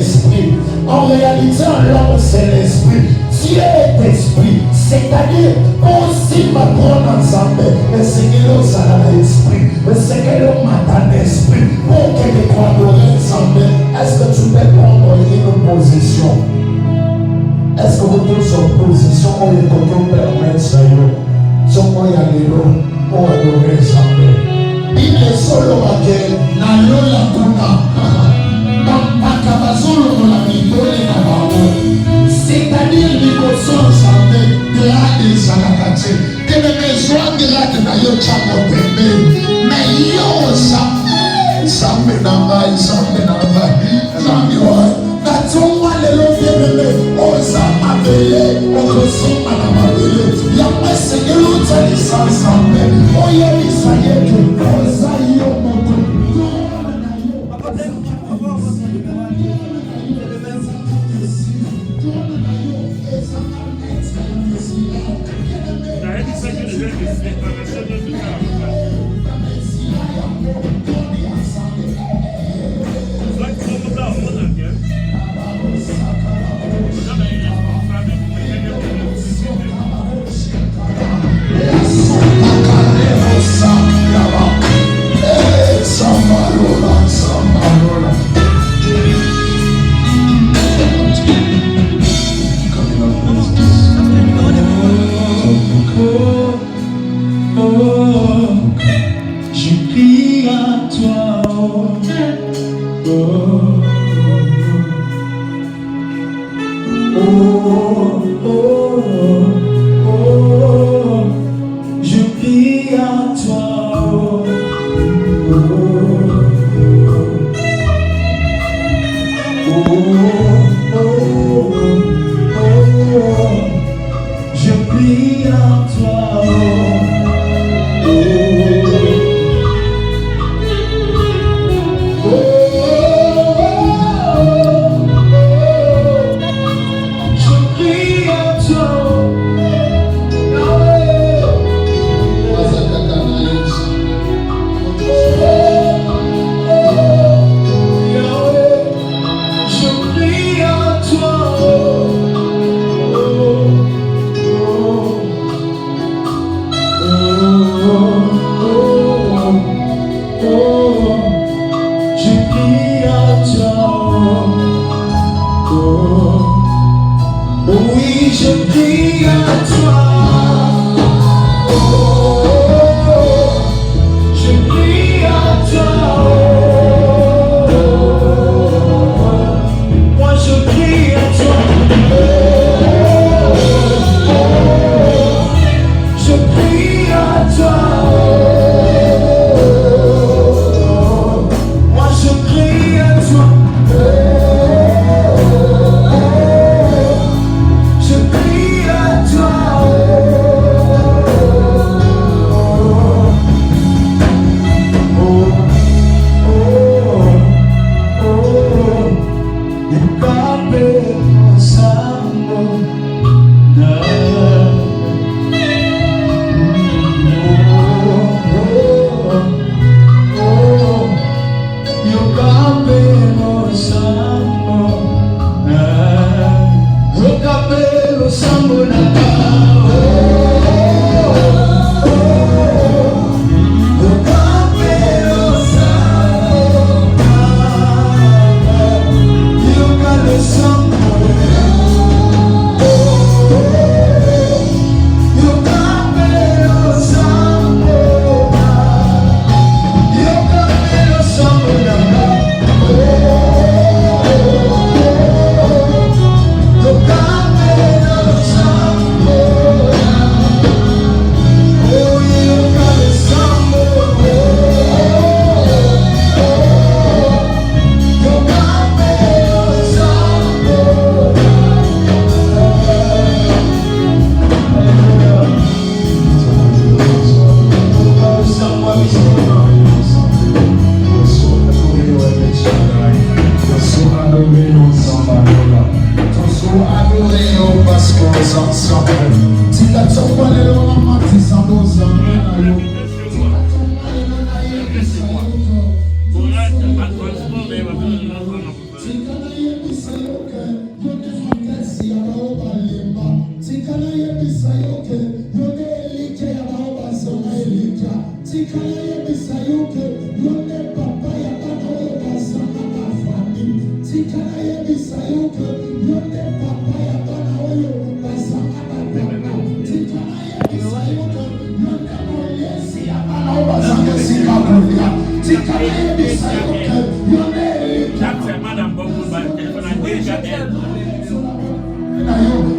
l'esprit. En réalité, l'homme, c'est l'esprit. Dieu est esprit. C'est-à-dire, aussi ma grande ensemble, mais c'est que l'on s'en a l'esprit, mais c'est que l'on m'attend l'esprit. Pour que les croix ensemble, est-ce que tu peux prendre une position? Est-ce que vous tous en position où les côtés permettent ça? Somo ya lelo pour adorer ensemble. Il est solo baké, na lola kuna. Makabazolo na bidole na bawo. C'est-à-dire l'émotion ensemble, grâce à la caché. Que les besoins grâce na yo chamo pembe. Mais yo sambe nanga, sambe nanga. Zambiwa. Natumwa lelo bebele, oza mabele, okosoma na mabele. Yamba segelo tali sansambe, oye lisayeke, oza yo moto.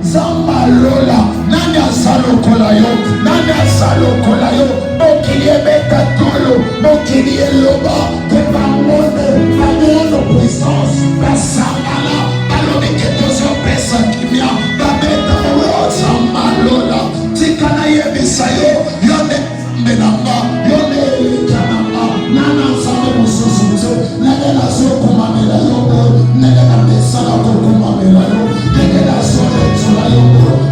Zambalola, nanya salokolayo, nanya salokolayo, mokilie bekatolo, mokilie loba, tepamone, amono puissance, basangala, aloniketozo pesa kimia, babeta mwa zambalola, tikana yebisayo, yone menamba, yone kanamba, nana zame mususuzo, nene na zoko mamela yobo, nene na mesala koko mamela yobo, nene na zone tulayo,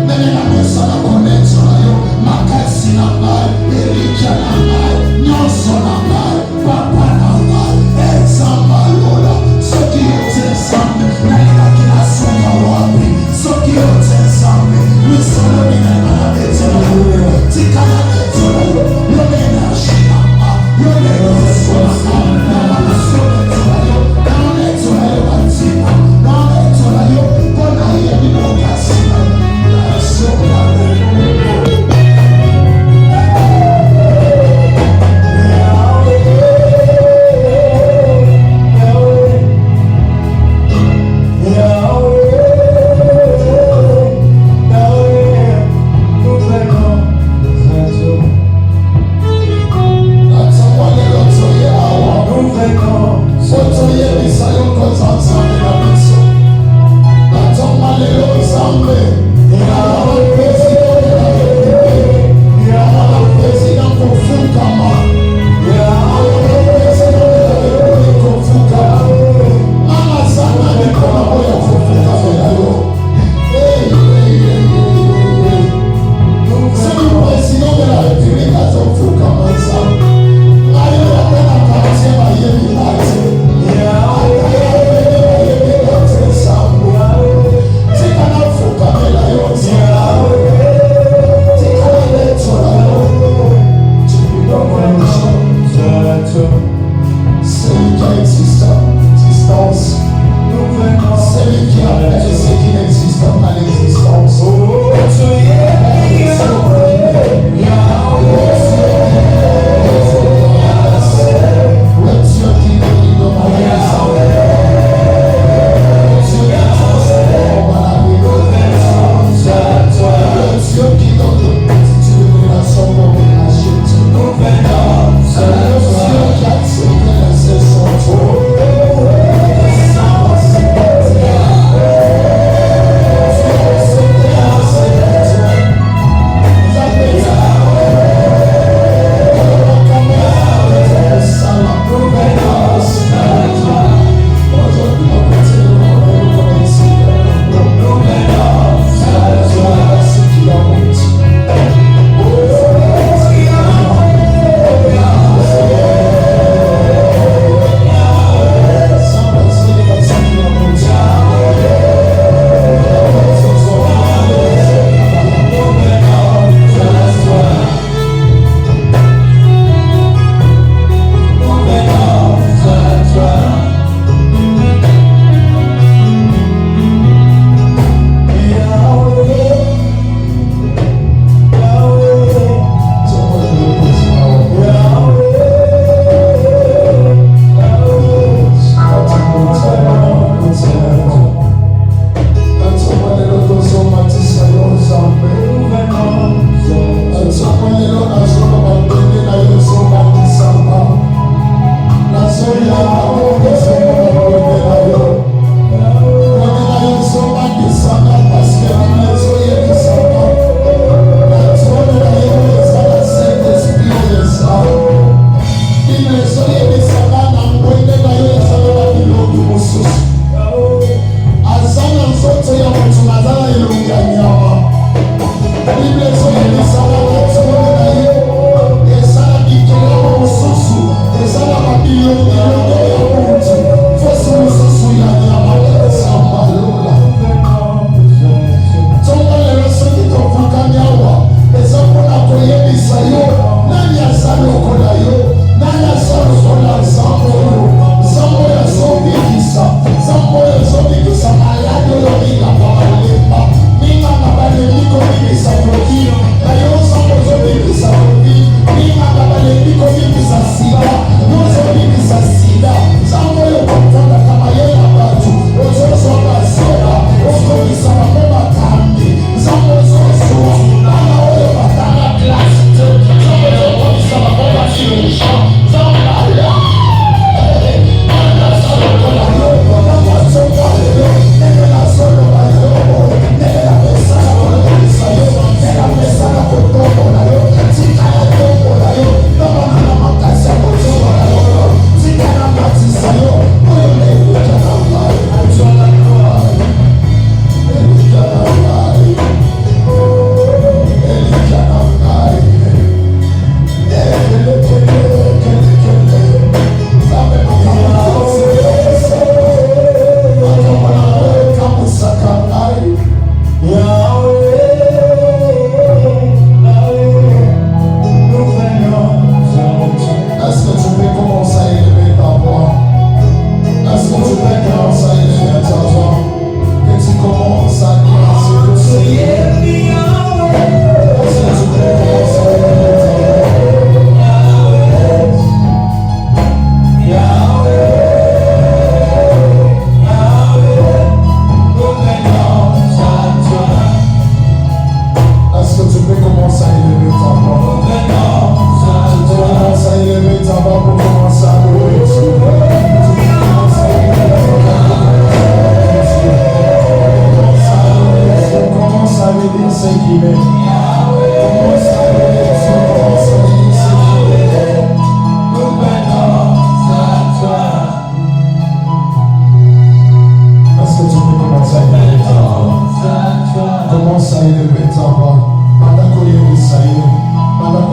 nene na mesala kone tulayo, makasi na mai, erika na mai, nyoso na mai, papa na mai.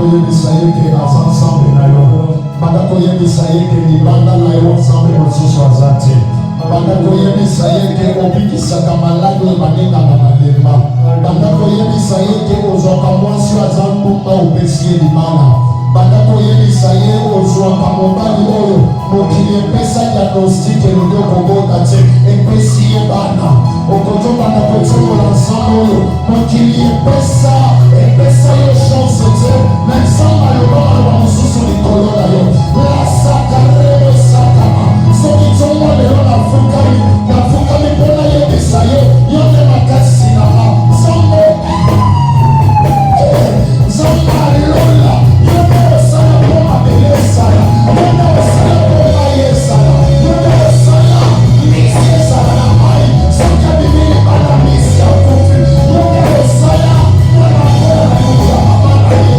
koyebisa ye ke aza nzambe na yo. Banda koyebisa ye ke libanda na yo nzambe mosusu aza te. Banda koyebisa ye ke obikisaka maladi oyo baningaka malemba. Banda koyebisa ye ke ozwaka mwasi aza mbumba opesi ye libala. Banda koyebisa ye ozwaka mobali oyo mokili epesa diagnostike elingi okobota te epesi ye bana. Okotobanda kotokola nzambe oyo mokili epesa yo chance te na nzambe alobamaloba mosusu likolo na yo lasakarebo sakama soki ntongo lelo nafukami mpona yebisa yo yo nde makasi nanga nzambe alola yo nde osala mpo mabele esala yo nde osala mpo mai esala yo nde osala misi esala na mai soki abimili bana misi akufi yo nde osala mwana koya na yoya mabana ye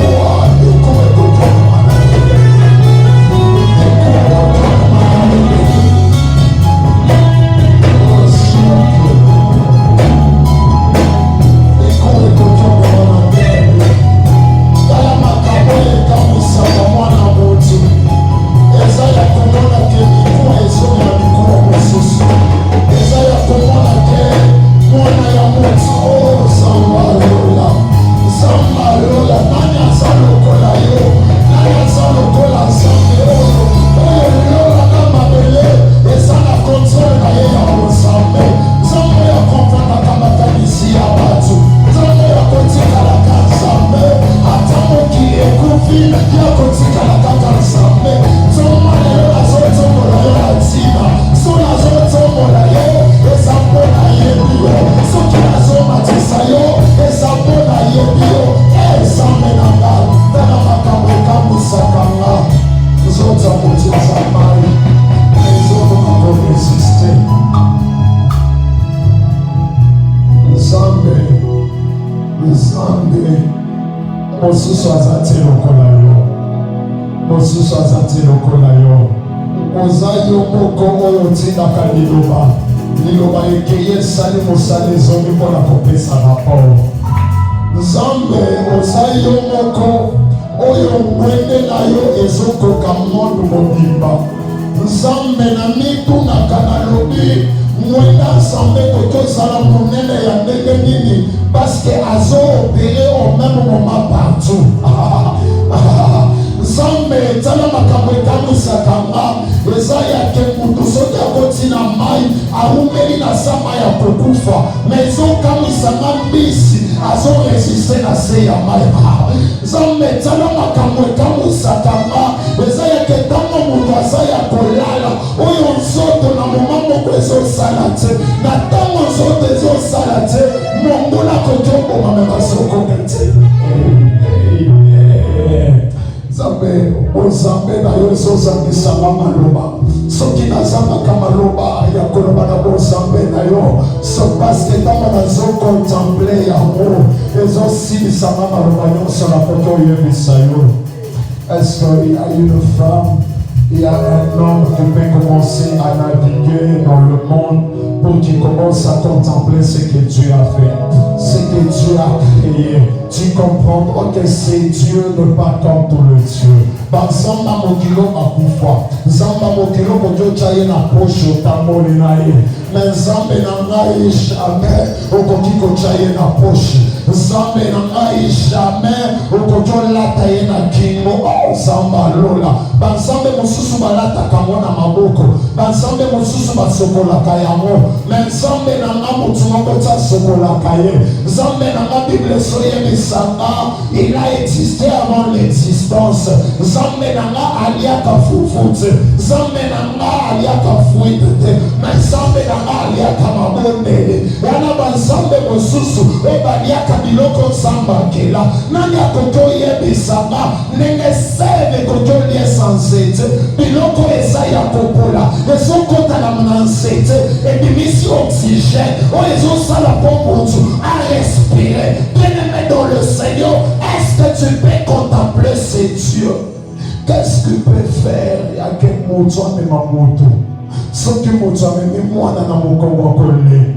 ikuwa ikuwa ekokoma mosusu aza te lokola yo mosusu aza te lokola yo oza yo moko oyo otindaka liloba ekeye esali mosala ezongi mpona kopesa raport nzambe oza yo moko oyo ngwende na yo ezokoka mondo mobimba nzambe na mitunaka nalobi mwenda nzambe tozala monene ya ndenge nini paske azoopere au même moment partout nzambe tala makambo etamisaka nga eza yake mutu soki akotina mai awumeli na sama ya kokufa me ezokamisanga mbisi azoresiste na se ya mai nzambe tala makambo etamisaka nga eza yake ntango mutu aza ya kolala oyo nzoto na moma moko ezosala te na ntango nzoto ezosala te mongola kotoboma me basokoke te nzambe ozambe na yo ezozangisanga maloba soki nazangaka maloba ya koloba na bozambe na yo so paske ntango nazokontemple yango ezosilisanga maloba nyonso na poto oyebisa yo. Est-ce qu'il y a une femme, il y a un homme qui peut commencer à naviguer dans le monde pour qu'il commence à contempler ce que Dieu a fait, ce que Dieu a créé. Tu comprends que c'est Dieu, ne pas comme tout le Dieu. Banzamba mokilo makufa, zamba mokilo kojo chaye na posho tamoli na ye. Nzambe na ngai jamais okoki kochaye na posho. Nzambe na ngai jamais okojo lata ye na kingo. Zamba lola. Banzambe mosusu balata kango na maboko. Banzambe mosusu basokolaka yango. Nzambe na nga mutu moko ta sokolaka ye. Nzambe na nga Bible soye misanga, il a existé avant l'existence. Nzambe na nga aliaka fufute. Nzambe na nga aliaka fuite. Na nzambe na nga aliaka mabondele. Wana banzambe mosusu ebaliaka biloko nzamba kela. Nani akoto yebisanga ndenge sebe koto lie sansete. Biloko eza ya kopola. Ezokota na mnansete. Ebimisi oxygène. O ezosala pomutu a respirer. Bien-aimé dans le Seigneur, est-ce que tu peux contempler ces dieux? Qu'est-ce que tu peux faire? Il y a quel mot toi même à moto. Ce que moi tu as même moi dans mon corps collé.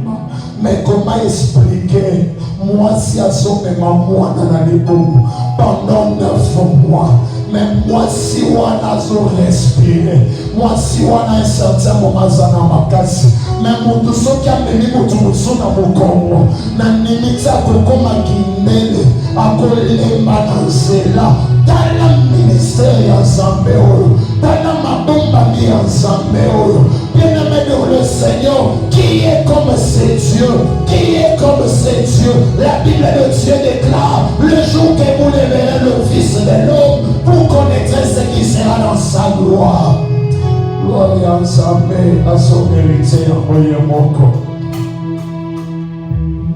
Mais comment expliquer? Moi, si à son moment, moi, dans la liboum, pendant 9 mois, mais moi, si on a respiré, moi, si on a un certain moment, dans ma casse, mais mon douceau qui a mené mon douceau dans mon corps, n'a limite à Coco Maguinele, à Colé Manazela, dans le ministère en Zambéo, dans ma bombe en Zambéo, bien-aimé de le Seigneur, qui est comme c'est Dieu, qui est comme c'est Dieu. La Bible de Dieu déclare, le jour que vous lèverez le Fils de l'homme, vous connaîtrez ce qui sera dans sa gloire. Gloire à Zambé, à son héritier, en Oyemoko.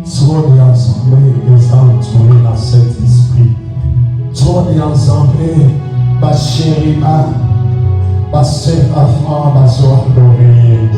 Trône à Zambé, les entourés dans cet esprit. Trône à Zambé, ma chérie, ma sœur enfant, ma soeur d'oreiller.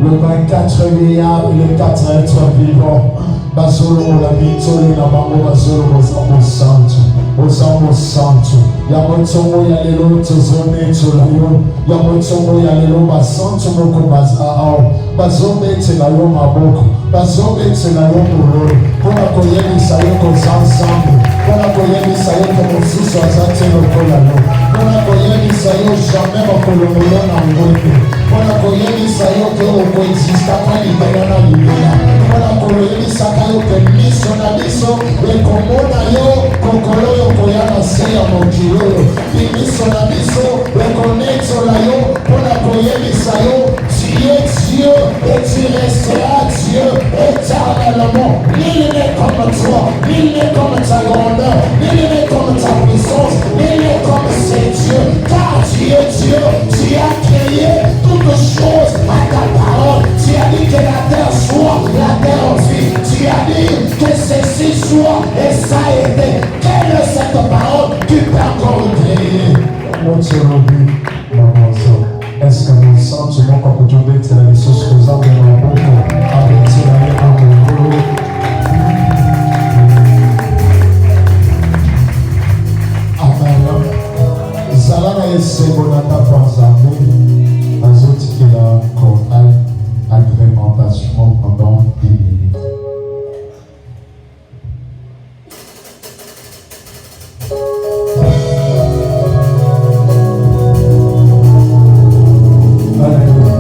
Le 24 milliards et les 4 êtres vivants. Basolo la vitole na bango basolo bozambo santo. Bozambo santo. Ya motongo ya lelo tozone tolayo. Ya motongo ya lelo basanto moko bazao. Bazombe telayo maboko. Bazombe telayo mulolo. Pona koyeni sayo kozansambo. Pona koyeni sayo komosusu azate lokolalo. Pona koyeni sayo jamais makolomolo na ngwete. Pona koyeni sayo ke okoexista kwa libera na libera. Pona koyeni sakayo ke miso na miso. Rekomona yo kokolo yo koyana seya mokilo yo. Miso na miso rekoneto la yo. Pona koyeni sayo tu es Dieu et tu resteras Dieu éternellement. Nul n'est comme toi, nul n'est comme ta grandeur, nul n'est comme ta puissance, nul n'est comme c'est Dieu. Car tu es Dieu, tu as créé toutes choses à ta parole. Tu as dit que la terre soit, la terre en vie. Tu as dit que ceci soit et ça a été. Quelle est cette parole qui peut encore créer? Mon Dieu, est-ce que nous sentons qu'on peut tomber sur les choses que nous avons dans le monde avec la main Amen. Zalana ese bonata panzambe azoti qui la chorale agrémentation pendant 10 minutes. Alléluia.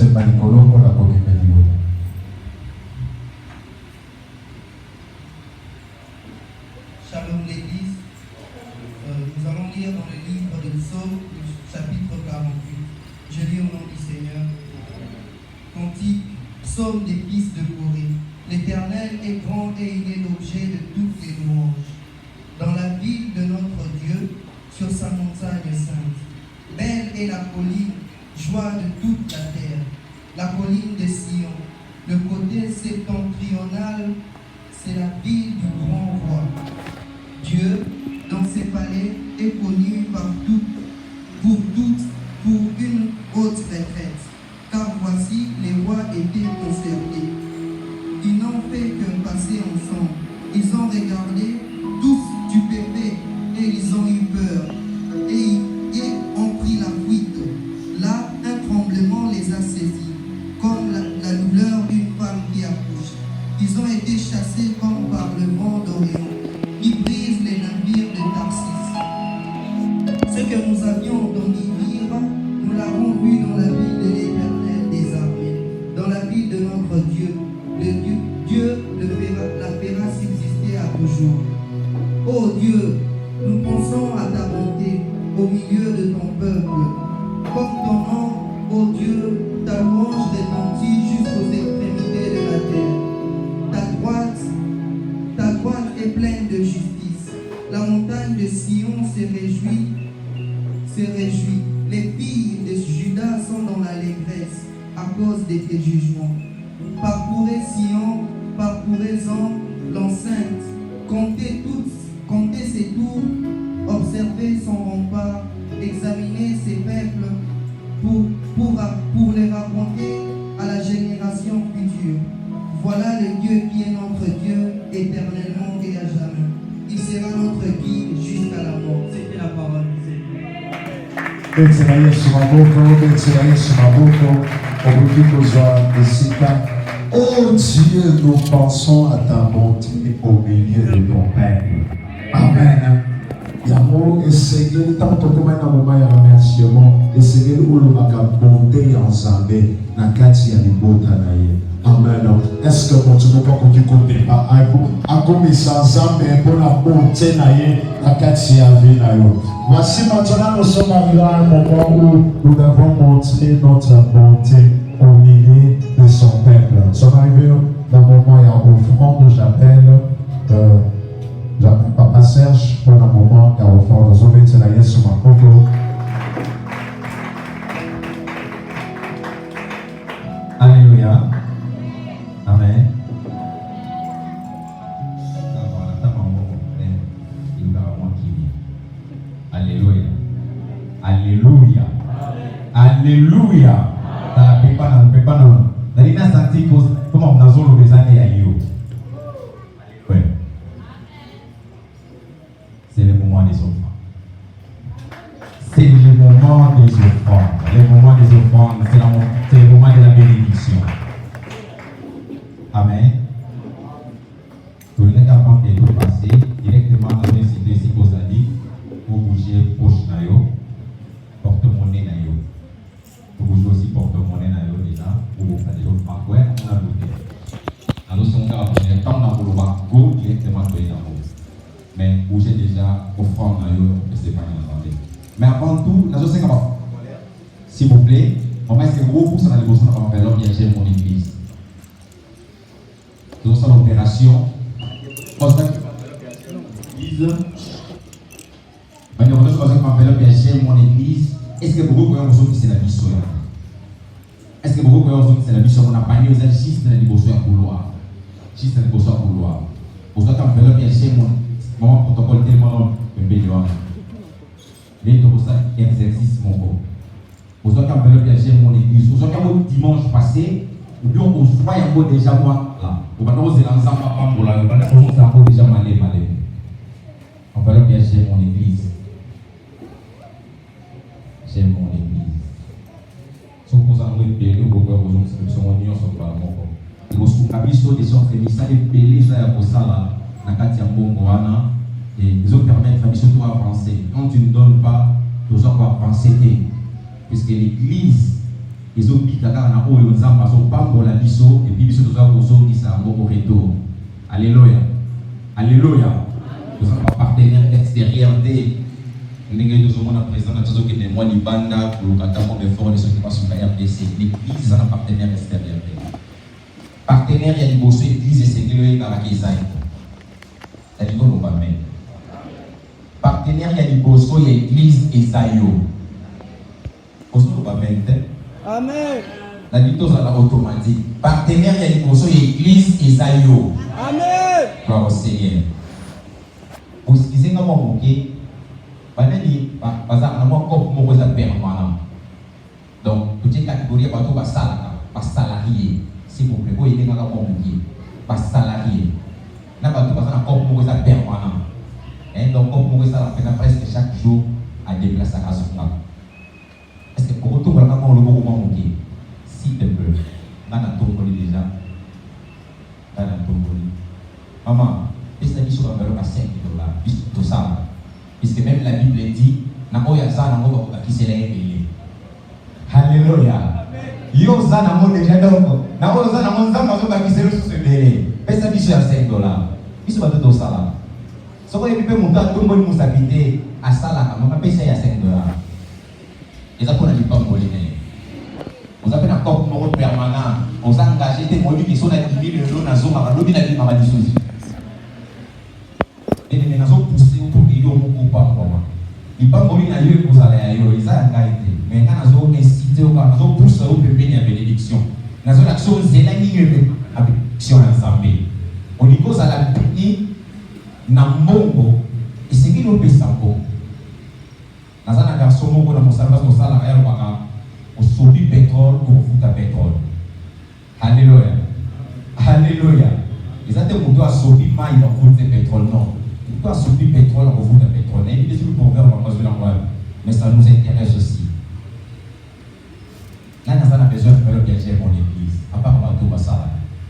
Shalom l'Église. Nous allons lire dans le livre de Psaume, chapitre 48. Je lis au nom du Seigneur. Cantique, psaume des fils de Corée. L'Éternel est grand et il est l'objet de toutes les louanges. Dans la ville de notre Dieu, sur sa montagne sainte. Belle est la colline, joie de toute la terre. La colline de Sion. Le côté septentrional, c'est la ville du grand roi. Dieu, dans ses palais, est connu partout, pour une haute retraite. Car voici, les rois étaient concertés. Ils n'ont fait que passer ensemble. Ils ont regardé, tous stupéfaits, et ils ont eu peur. Et ont pris la fuite. Là, un tremblement les a saisis, comme la douleur d'une femme qui accouche. Ils ont été chassés comme par le vent d'Orient, qui brise les navires de Tarsis. Ce que nous avions entendu dire, nous l'avons vu dans la ville de l'Éternel des armées, dans la ville de notre Dieu. Dieu la fera subsister à toujours. Ô Dieu, nous pensons à ta bonté au milieu de ton peuple. Comme ton nom, ô Dieu, ta louange retentit jusqu'aux extrémités de la terre. Ta droite est pleine de justice. La montagne de Sion se réjouit. Les filles de Juda sont dans l'allégresse à cause de tes jugements. Parcourez Sion, parcourez-en l'enceinte. Comptez ses tours, observez son rempart, examinez ses peuples pour les raconter à la génération future. Voilà le Dieu qui est notre Dieu éternellement et à jamais. Il sera notre guide jusqu'à la mort. C'était la parole du Seigneur. Oh Dieu, nous pensons à ta bonté au milieu de ton peuple. Amen. Yamo, essayez, tant que vous avez un moment de remerciement, essayez de vous le bonté en Zambé, na kati ya libota na ye. Amen. Est-ce que vous ne pouvez pas continuer à comme ça, Zambé, pour la bonté na ye, na kati ya vie na yo. Voici maintenant, nous sommes arrivés à un moment où nous devons montrer notre bonté au milieu de son peuple. Nous sommes arrivés dans le moment où il y a offrande, j'appelle Papa Serge pour le moment où il y a offrande. Nous sommes venus à Yesu Makoko. Alléluia. Amen. Alléluia. Alléluia. Alléluia. Comment on a les années à you. C'est le moment des offrandes. C'est le moment des offrandes. Le moment des offrandes, c'est le moment de la bénédiction. Amen. Vous venez qu'avant de tout passer, directement dans une cité si vous avez dit, pour bouger poche na yo, porte-monnaie na yo. Pour bouger aussi porte-monnaie na yo déjà, pour vous faire des offrandes. Ouais, on a douté. Alors, si on a besoin de temps dans le go directement dans le mais bouger déjà offrande na yo, c'est pas entendez. Mais avant tout, la chose c'est comment? S'il vous plaît, on va essayer de vous ça dans les besoins de faire l'homme bien gérer mon église. Nous sommes en opération. On va faire mon église. Est-ce que vous pouvez vous c'est la mission? Est-ce que vous pouvez c'est la mission? On a pas mis aux juste dans les besoins couloir. Juste dans les besoins couloir. Vous avez un peu bien gérer mon protocole tellement bénévole. Mais tout ça exercice mon corps. Vous avez un peu bien gérer mon église. Vous avez un dimanche passé. Ou bien on soit un peu déjà moi là. On va nous lancer ensemble pour la. On va nous déjà malé. On va bien gérer mon église. J'aime mon église. Si vous avez un peu de vous pouvez vous inscrire en union sur le mon corps. Et vous avez des choses qui sont belé ça pour ça là. Na katia mbongo wana et ils ont permis de surtout avancer. Quand tu ne donnes pas, tu dois avancer puisque l'église ezobika kaka na oyo nzambe azopambola biso epi biso toza kozongisa yango au retour. Alléluia. Alléluia. Toza na partenaire extérieur te ndenge tozomona président na tozokende mwa libanda koluka ntango effort de soki basuka RDC. L'église eza na partenaire extérieur te. Partenaire ya liboso église esengeli oyebaka ezali elingo loba amen. Partenaire ya liboso ya église ezayo ozoloba amen te. Amen. La victoire est automatique. Partenaire de l'église église Esaïo. Amen. Gloire au Seigneur. Pour ce qui est comment vous voyez, banani bazar na moi comme mon cosa permanent. Donc petite catégorie bateau ba salaka, ba salarié. S'il vous plaît, vous aider na comment vous voyez, ba salarié. Na bateau bazar comme mon cosa permanent. Donc comme mon cosa la presque chaque jour à déplacer à Kazouna. Est-ce que pour tout vraiment on le voit comment vous voyez? S'il te plaît, dans la tombole déjà. Dans la tombole. Maman, est-ce que tu as besoin de 5 $? Tout ça. Puisque même la Bible dit, qui se l'a Alléluia. Yo ça n'a pas déjà donc. Na ko ça n'a pas nzamba zo ba ki se le sous belé. Pesa biso ya 5 $. Biso ba to ça là. Soko yebi pe muta tombole musabité asala kama pesa ya 5 $. Eza pour na lipamboli ne. Vous avez un corps permanent, on s'est engagé, des modules qui sont à 10 000 € dans la zone, à l'objet de la vie, à la dissolution. Et les gens ont poussé pour qu'ils aient un pas pour moi. Ils ne peuvent pas venir à eux pour aller à eux, ils ont engagé. Mais quand ils ont incité, quand ils ont poussé au peuple à bénédiction, ils ont l'action, c'est la ligne à bénédiction ensemble. Au niveau de la bénédiction, dans le monde, et c'est qui nous peut savoir. Dans un garçon, dans mon salon, dans mon salarié, au sobi pétrole ou au foot à pétrole. Alléluia. Alléluia. Ils ont dit que sobi maïs dans le foot à pétrole. Non. Il doit sobi pétrole au foot à pétrole. Et il est sur pour faire mais ça nous intéresse aussi. Là, nous avons besoin de faire bien gérer mon église. À part tout ça.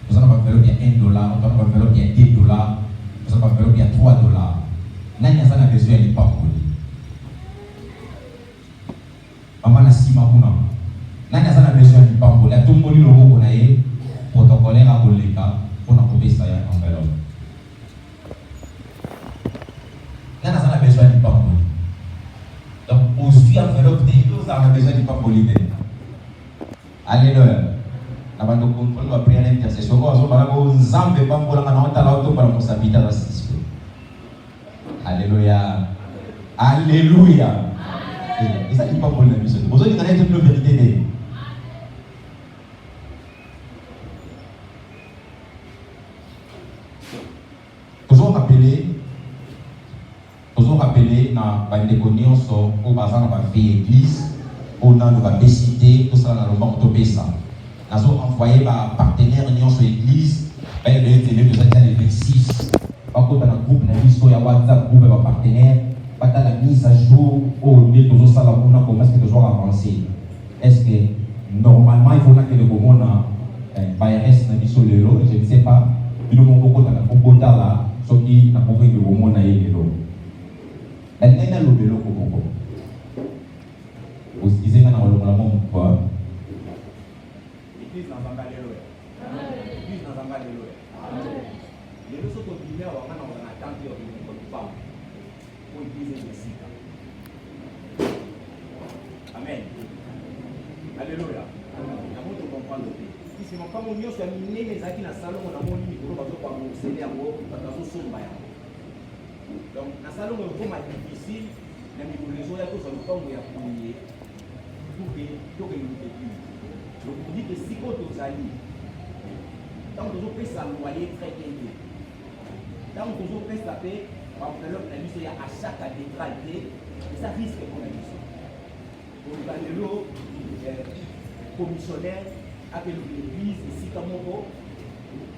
Nous avons besoin bien $1, nous avons besoin bien $2, nous avons besoin bien $3. Là, nous avons besoin de pas pour maman na sima kuna nani azana besoin du pambo la tomboli lobo na ye protocolaire a koleka pona kopesa ya enveloppe nani azana besoin du pambo donc aujourd'hui enveloppe de nous a besoin du pambo libre. Alléluia. Na bando comprendre la prière d'intercession ko azo bala ko nzambe pambo la na ota la auto para musabita la sispe. Alléluia. Alléluia. Et ça, il n'est pas pour la mission. Vous avez dit que vous avez vérité. Toujours rappelé dans la déconnion au bazar dans la vie église, au nom de la bécité, tout ça dans le monde de ça. Nous avons envoyé par partenaire union sur l'église, il y a des gens qui ont 26. Par contre, dans le groupe, il y a WhatsApp, groupe de partenaires. Pas la mise à jour au nez de ça là comment est-ce que tu dois avancer. Est-ce que normalement il faut que le moment reste dans l'issue de l'eau, je ne sais pas. Il nous manque beaucoup dans la compote là, ce qui n'a pas pris le moment dans l'eau. La nena l'eau de l'eau comme vous disiez maintenant le moment quoi. L'église dans un galère. L'église dans un galère. Les autres continuent à avoir un attente de pas. Amen. Alléluia. Nous devons comprendre. Si mon père mon soit miné les acquis dans le salon, on a mon limite pour pas vous céder à vous, parce que vous sommes bien. Donc, dans le salon, on va être difficile, mais les gens qui sont pas où il y a pour que nous débutions. Donc, vous dites que si vous êtes aux alliés, tant que vous pouvez s'alloyer très bien, tant que vous pouvez taper, enveloppe la mission à chaque détralité, ça risque pour la mission. Pour le bandeau, commissionnaire, avec l'église, ici comme on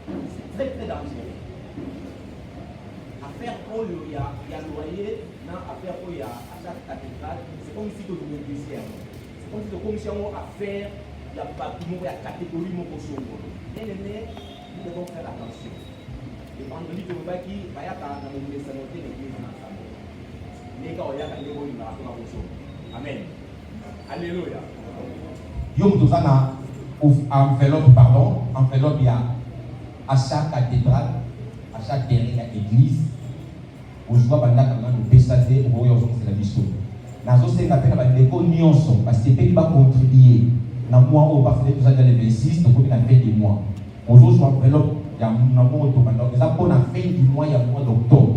c'est très très dangereux. Affaire où il y a loyer, non, affaire où il y a à chaque cathédrale, c'est comme si tu es bénéficiaire. C'est comme si tu es commissionnaire à faire, il y a bâtiment, il y a catégorie, mon cochon. Bien aimé, nous devons faire attention. Le vendredi, tu vois qui va y avoir dans le sanoté l'église ensemble. Les gars, il y a des gens qui vont Amen. Alléluia. Yo moto ça na enveloppe pardon, enveloppe il y a à chaque cathédrale, à chaque dernière église. Vous voyez banda quand nous pèsate au voyage c'est la mission. Nazo c'est la peine ba ndeko nyonso parce que pays va contribuer na mois au parfait tout ça dans les 26 donc on a fait du mois. Aujourd'hui sur enveloppe il y a na mois au donc ça pour la fin du mois il y a mois d'octobre.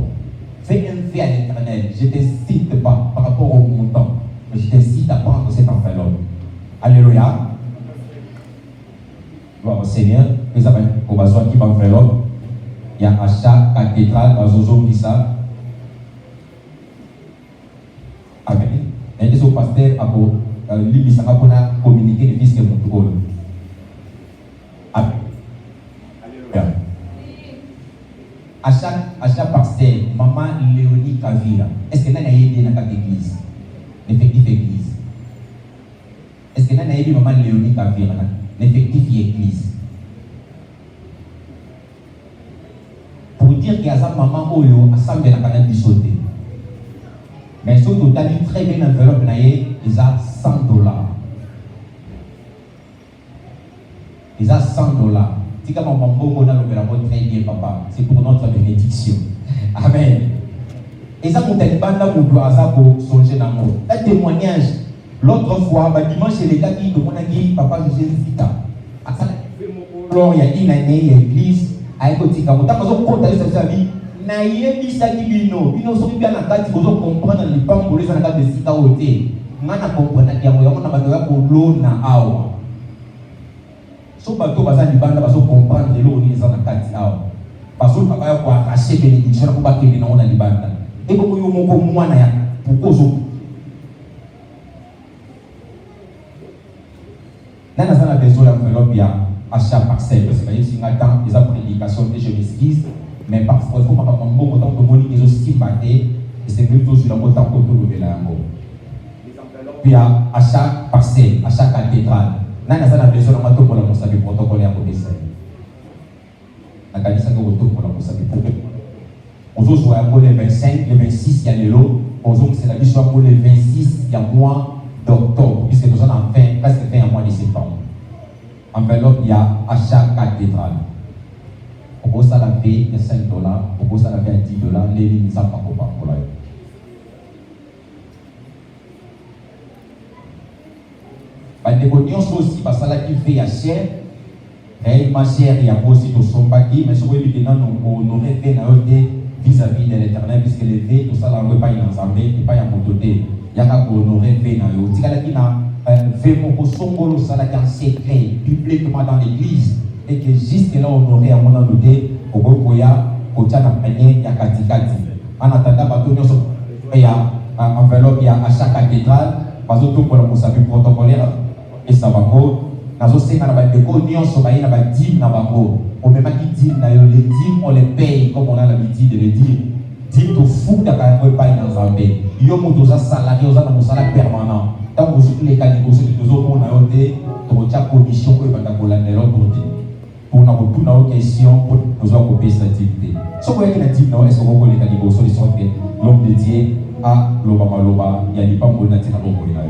Fais un fait à l'Éternel. Je t'incite pas par rapport au montant, mais je t'incite à prendre cette enveloppe. Alléluia. Gloire au Seigneur. Et ça va être pour besoin qui va enveloppe. Il y a à chaque cathédrale, à Zozo Missa. Amen. Et les autres pasteurs, à l'Ibis, on a communiqué les fils de mon tour. Amen. Alléluia. À chaque pasteur, maman Léonie Kavira, est-ce que nous avons aidé dans cette église? L'effectif église. Est-ce que nous avons aidé maman Léonie Kavira, l'effectif église? Pour dire qu'il y a une maman Oyo, ensemble dans le canal du sauté. Mais surtout, tu as dit très bien l'enveloppe, ils ont $100. Ils ont $100. Si tu as un bon très bien, papa, c'est pour notre bénédiction. Amen. Et ça, pour être banda pour songer dans le un témoignage. L'autre fois, dimanche, les gars qui dit, papa, je suis vita. Il y a une année, il y a l'église, avec le tika. Tu as compté sa vie. Naïe, ça qui bino. Bino, so bien la carte, vous comprendre les pans pour les années de sita au thé. Mana comprendre qu'il y a un pour l'eau na awa. So bateau baza libanda bazo comprendre de l'eau ni za na kati awa. Bazo papa ya kwa arracher bénédiction pour ba kele na ona libanda. Et comme yo moko mwana ya pour kozo. Nana za na besoin d'enveloppe ya achat parcelle parce que il y a temps des prédications que je m'excuse mais parfois il faut pas comme bon temps de moni ils aussi batté et c'est plutôt sur la montant pour tout le lango. Les enveloppes il y a achat parcelle, achat cathédrale. Nana za na besoin de mato pour la mosabi protocole ya côté ça. La kanisa ko to pour la mosabi protocole. Aujourd'hui soit pour les 25, les 26 il y a les lots. Aujourd'hui c'est la mission pour les 26 il y a mois d'octobre puisque nous sommes en fin presque fin mois de septembre. Enveloppe il y a achat cathédrale. Pour ça la paye de $5, pour ça la paye $10, les lignes ça pas pour là. Les conditions aussi parce que là qui fait à cher, réellement cher il y a aussi tout son paquet, mais sur lui maintenant on aurait fait vis-à-vis de l'Éternel puisque les faits tout ça là on pas y ensemble et pas y en côté. Il y a qu'à on aurait fait dans le. Si quelqu'un qui n'a fait mon songolo ça là en secret publiquement dans l'église. Et que jusque là on aurait à mon endroit au Bokoya, au Tchana Panier, il y a Katikati. En attendant, il y a enveloppe, il y a à chaque cathédrale, parce que tout pour la moussabi protocolaire et ça va go. Dans ce sens, on a des conditions, on a des dîmes dans bango. On met pas qui dîmes, les dîmes on les paye comme on a l'habitude de les dire. Dîmes tout fou d'accord on paye dans un pays. Yo mo dosa salarié, on a un salaire permanent. Tant que vous les candidats, vous on a noté, on a commission que va t'accoler l'autre côté. Pour nos questions, pour nous occuper cette activité. Ce qu'on a dit, est-ce que vous voulez que nous soyons l'homme dédié à l'Obama Loba, il y a des pas de nature à l'Obama Loba.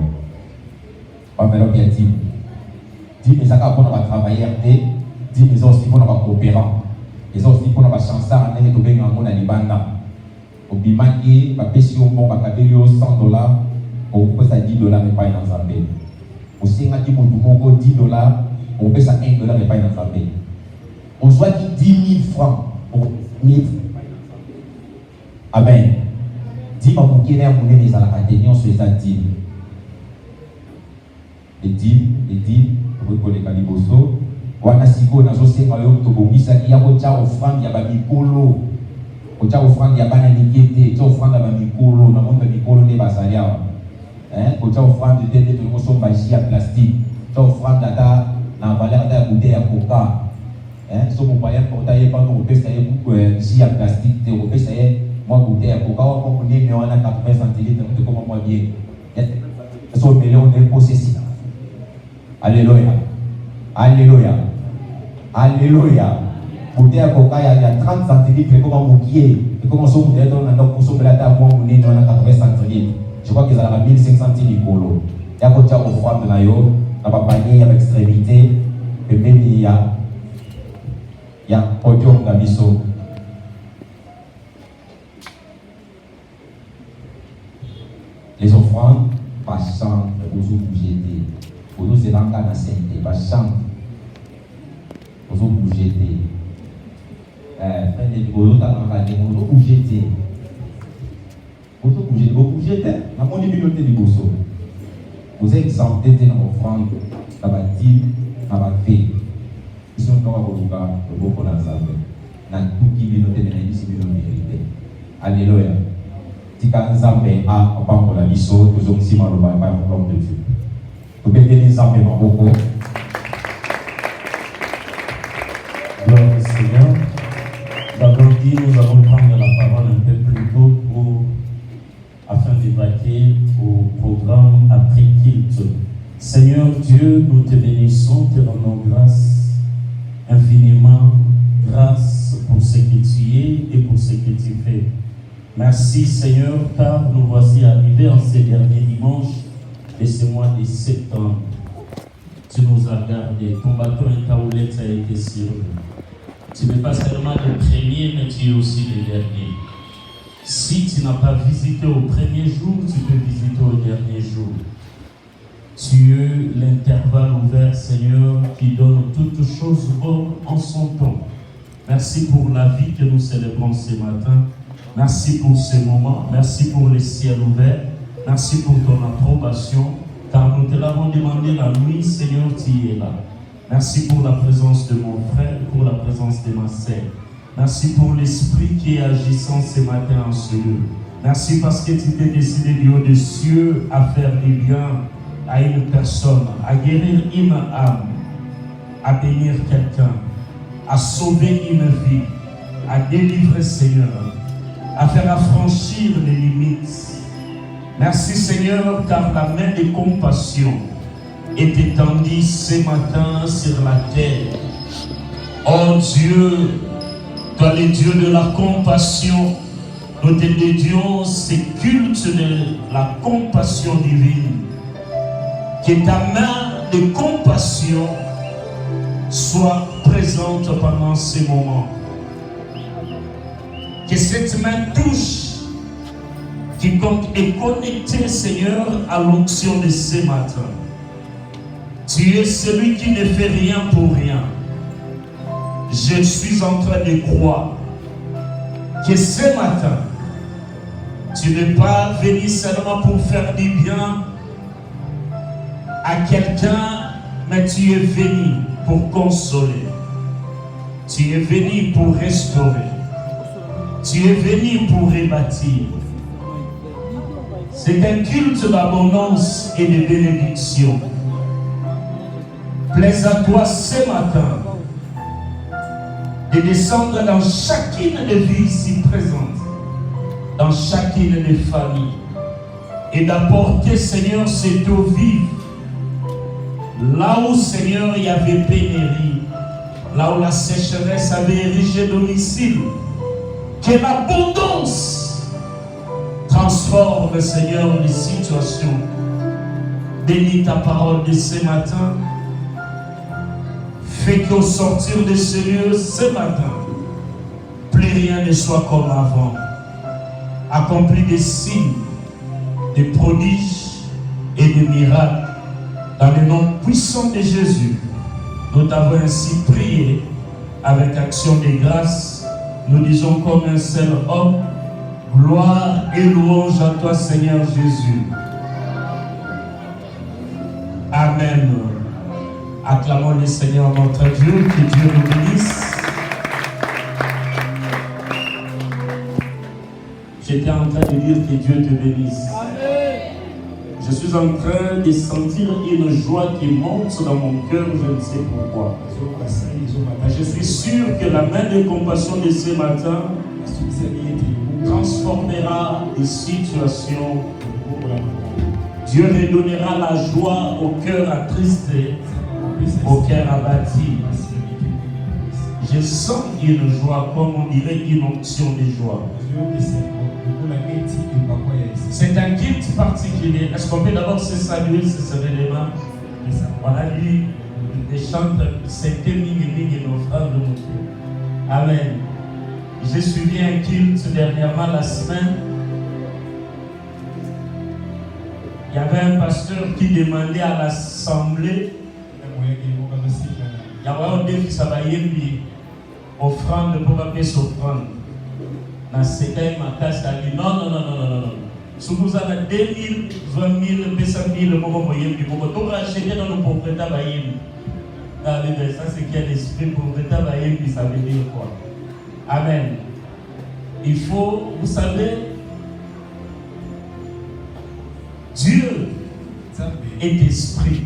On va dire qu'il y a 10 mais ça va travailler, 10 mais aussi pour nous coopérer. Et ça aussi pour nous chancer à aller tomber dans le monde à Libanda. Au Bimaki, ma question, bon, ma cabello $100, on peut ça $10 mais pas dans un pays. Aussi, on a dit pour tout le monde $10, on peut ça $1 mais pas dans un pays. On soit dit 10 000 francs pour 1000. Amen. 10 000 pour qu'il y ait un moulin des alacatinions sur les 10. Les 10, pour les caliboso. On a si qu'on a aussi un royaume de Bobisa qui a offrande, il y a un micolo. Il y a offrande, il y a un inquiété. Il y a offrande, il y a un micolo. Dans le monde de micolo, il y a un basalia. Il y a offrande de tête de motion bagie à plastique. Il y a offrande dans la valeur de la bouteille à coca. Si vous voyez pour tailler par nous, ça y est beaucoup de à plastique, ça y est, moi bouteille à coca, on connaît, mais on a 80 centilitres, on comment moi bien. Son million de possession. Alléluia. Alléluia. Alléluia. Bouteille à coca, il y a 30 centilitres, comment vous guiez, et comment son bouteille, on a consommé la table, moi, on est dans 80 centilitres. Je crois qu'ils ont 1500 centilitres. Il y a quoi de offrande là, dans ma panier, avec extrémité, et même il y a podium dans l'issue. Les offrandes, pas chambre, aux autres bouger. Aux autres, c'est dans la sainteté, pas chambre. Aux autres bouger. Aux autres, dans la sainteté, aux autres bouger. Aux autres bouger. Aux bouger, dans mon communauté de Bosso. Vous êtes exemptés dans l'offrande, dans la dîme, dans la vie. Ils sont dans le beau pour l'ensemble. Dans tout qui communauté de la vérité. Alléluia. Si quand Nzambe a pour la mission, nous sommes si mal au l'homme de Dieu. Vous mettez les Nzambe dans beaucoup. Gloire au Seigneur. D'abord dit, nous allons prendre la parole un peu plus tôt afin de vaquer au programme après culte. Seigneur Dieu, nous te bénissons, te rendons grâce infiniment, grâce pour ce que tu es et pour ce que tu fais. Merci Seigneur, car nous voici arrivés en ces derniers dimanches de ce mois de septembre. Tu nous as gardés, ton bâton et ta houlette a été sur nous. Tu n'es pas seulement le premier, mais tu es aussi le dernier. Si tu n'as pas visité au premier jour, tu peux visiter au dernier jour. Tu es l'intervalle ouvert, Seigneur, qui donne toutes choses bonnes en son temps. Merci pour la vie que nous célébrons ce matin. Merci pour ce moment, merci pour le ciel ouvert, merci pour ton approbation, car nous te l'avons demandé la nuit, Seigneur, tu es là. Merci pour la présence de mon frère, pour la présence de ma sœur. Merci pour l'esprit qui est agissant ce matin en ce lieu. Merci parce que tu t'es décidé du haut des cieux à faire du bien à une personne, à guérir une âme, à bénir quelqu'un, à sauver une vie, à délivrer, Seigneur, à faire affranchir les limites. Merci Seigneur, car la main de compassion est étendue ce matin sur la terre. Oh Dieu, toi le Dieu de la compassion, nous te dédions ce culte de la compassion divine. Que ta main de compassion soit présente pendant ces moments. Que cette main touche quiconque est connecté, Seigneur, à l'onction de ce matin. Tu es celui qui ne fait rien pour rien. Je suis en train de croire que ce matin, tu n'es pas venu seulement pour faire du bien à quelqu'un, mais tu es venu pour consoler. Tu es venu pour restaurer. Tu es venu pour rebâtir. C'est un culte d'abondance et de bénédiction. Plaise à toi ce matin de descendre dans chacune des vies ici présentes, dans chacune des familles, et d'apporter, Seigneur, cette eau vive. Là où, Seigneur, il y avait pénurie, là où la sécheresse avait érigé domicile, que l'abondance transforme, Seigneur, les situations. Bénis ta parole de ce matin. Fais qu'au sortir de ce lieu, ce matin, plus rien ne soit comme avant. Accomplis des signes, des prodiges et des miracles. Dans le nom puissant de Jésus, nous t'avons ainsi prié avec action de grâce. Nous disons comme un seul homme, gloire et louange à toi, Seigneur Jésus. Amen. Acclamons le Seigneur notre Dieu, que Dieu nous bénisse. J'étais en train de dire que Dieu te bénisse. Je suis en train de sentir une joie qui monte dans mon cœur, je ne sais pourquoi. Je suis sûr que la main de compassion de ce matin transformera les situations. Dieu redonnera la joie au cœur attristé, au cœur abattu. Je sens une joie, comme on dirait une onction de joie. C'est un guide particulier. Est-ce qu'on peut d'abord se saluer, se serrer les mains? On a dit des chants, c'était Mingi l'offrande de mon Dieu. Amen. J'ai suivi un culte dernièrement la semaine. Il y avait un pasteur qui demandait à l'assemblée, il y avait un défi, ça va y être offrande pour pas payer offrande. Dans ce cas, ma casse a dit non. Si vous avez 2000, 20 000, 200 000, vous pouvez racheter dans nos propriétaires. Ça, c'est qu'il y a l'esprit propriétaire, ça veut dire quoi? Amen. Il faut, vous savez, Dieu est esprit.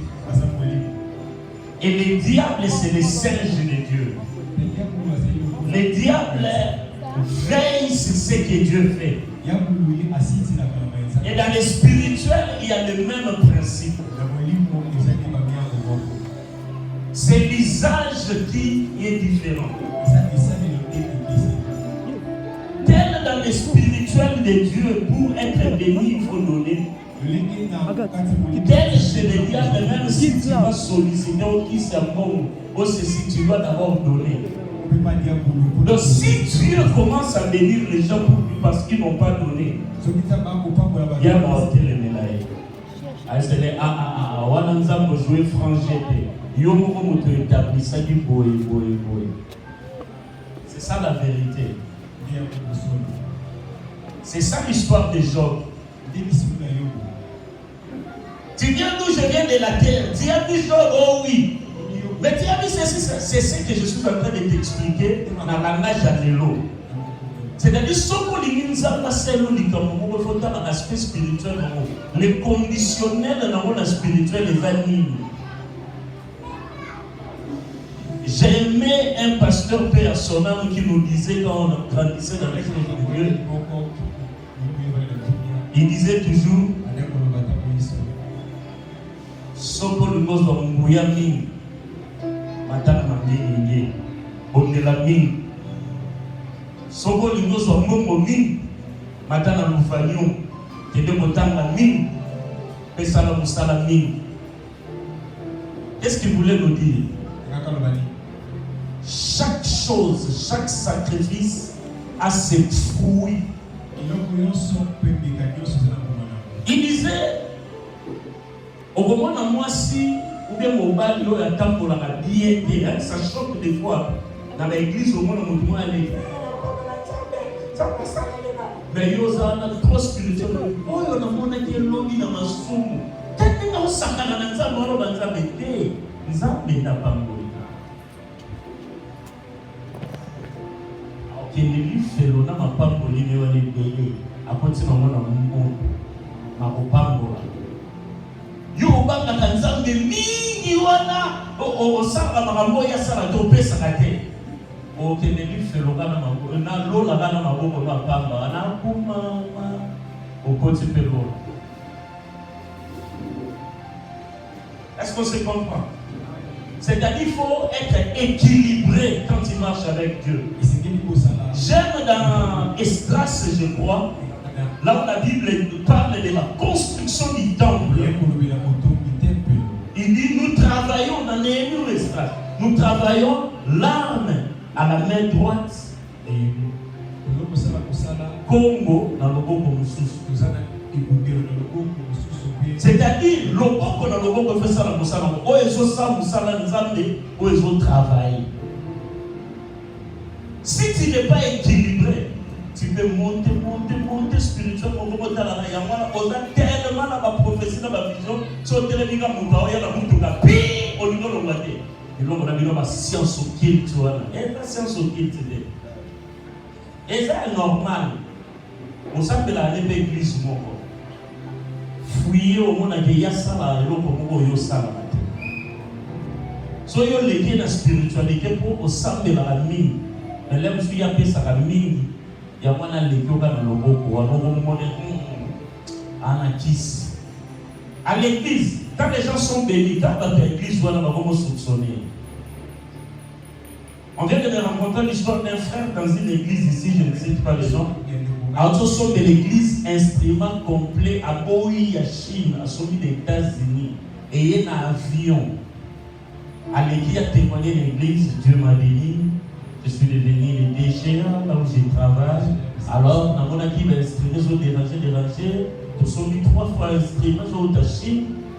Et les diables, c'est les singes de Dieu. Les diables veillent sur ce que Dieu fait. Et dans le spirituel, il y a le même principe. C'est l'usage qui est différent. Tel dans le spirituel de Dieu, pour être béni, il faut donner. Tel chez les diables, même si tu vas solliciter au qui c'est bon, au ceci, tu dois d'abord donner. Donc si Dieu commence à bénir les gens parce qu'ils n'ont pas donné, il y a morté les médailles. C'est ça la vérité. C'est ça l'histoire de Job. Tu viens d'où? Je viens de la terre. Tu as dit Job? Oh oui. Mais tu as vu, c'est ce que je suis en train de t'expliquer dans le langage à l'élo. C'est-à-dire, ce qu'on dit, il faut avoir un aspect spirituel. Les conditionnels dans le spirituel, les animes. J'aimais un pasteur père Sonam qui nous disait quand on grandissait dans l'église de Dieu, il disait toujours Soko Lumos dans Mouya Ming, Matana Mandé, Ondela Ming, Soko Lumos dans Momo Ming, Matana Moufagnon, Kede Motanga Ming, Pesala Moussala Ming. Qu'est-ce qu'il voulait nous dire? Chaque chose, chaque sacrifice a ses fruits. Il disait, au moment où moi si ou bien mon bal yo attend pour la diété, ça choque des fois dans l'église au moment où moi aller. Mais yo ça na trop spirituel. Oh yo na mona qui lobi na masumu. Tete na osakana na nzambe ro banzambe te. Nzambe na pango. Qui lui fait l'honneur à pas pour lui donner à partir du moment où ma opambo yo banga kanzambe mingi wana o sala makambo ya sala to pesa kate o qui lui fait l'honneur na lola bana maboko na pamba na kuma au côté pelo. Est-ce qu'on se comprend? C'est-à-dire qu'il faut être équilibré quand il marche avec Dieu. J'aime dans Esdras, je crois, là où la Bible parle de la construction du temple. Il dit, nous travaillons dans les murs Esdras. Nous travaillons l'arme à la main droite. Congo dans le Congo. C'est-à-dire, le Congo dans le Congo fait ça dans le Congo. Oh, ils ont ça, oh, ils ont travaillé. Si tu n'es pas équilibré, tu peux monter spirituellement. On a tellement la prophétie, la vision, sur le télévision, on a pire au niveau de l'Ouate. Et là, on a mis la science au kill, tu vois. Et la science au kill, tu dis. Et ça est normal. On sait que la l'église, mon corps. Fouiller au monde, il y a ça là, il y a ça là. So yo légué la spiritualité pour au sein de la mine. Mais là, je suis appelé ça la mine. Il y a un légué au bas de l'oboko, à l'anarchiste. À l'église, quand les gens sont bénis, quand dans l'église, on va vraiment soupçonner. On vient de me rencontrer l'histoire d'un frère dans une église ici, je ne sais pas les gens. Alors, ce sont de l'église instrument complet à Boï, à Chine, à celui des États-Unis. et un avion. À l'église, à témoigner l'église, Dieu m'a béni. Je suis devenu le DG là où je travaille. Alors, dans mon équipe, ils ont dérangé. Ils sont mis 3 fois inscrits. Moi,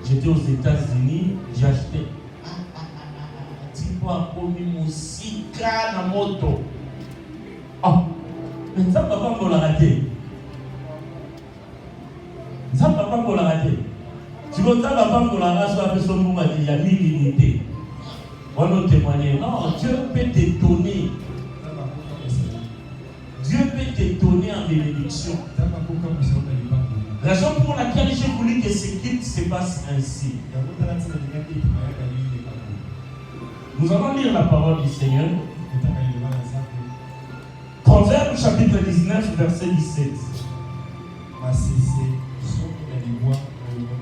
j'étais aux États-Unis, j'ai acheté. Dis-moi, comme musique na moto. Oh, mais ça, papa, on l'a raté. Ça, papa, on l'a raté. Tu vois, ça, papa, on l'a raté, il y a 1000 unités. On nous témoigner. Non, Dieu peut t'étonner. Dieu peut t'étonner en bénédiction. Raison pour laquelle j'ai voulu que ce culte se passe ainsi. Nous allons lire la parole du Seigneur. Proverbe chapitre 19, verset 17.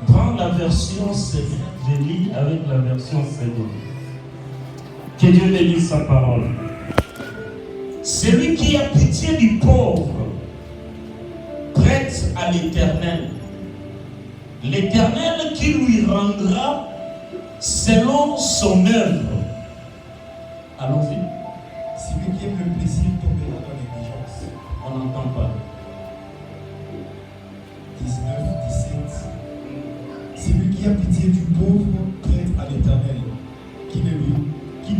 Prends la version Seigneur. Je lis avec la version Seigneur. Que Dieu bénisse sa parole. Celui qui a pitié du pauvre prête à l'Éternel. L'Éternel qui lui rendra selon son œuvre. Allons-y. Celui qui aime le plaisir tombera dans l'exigence. On n'entend pas. 19, 17. Celui qui a pitié du pauvre prête à l'Éternel, qui ne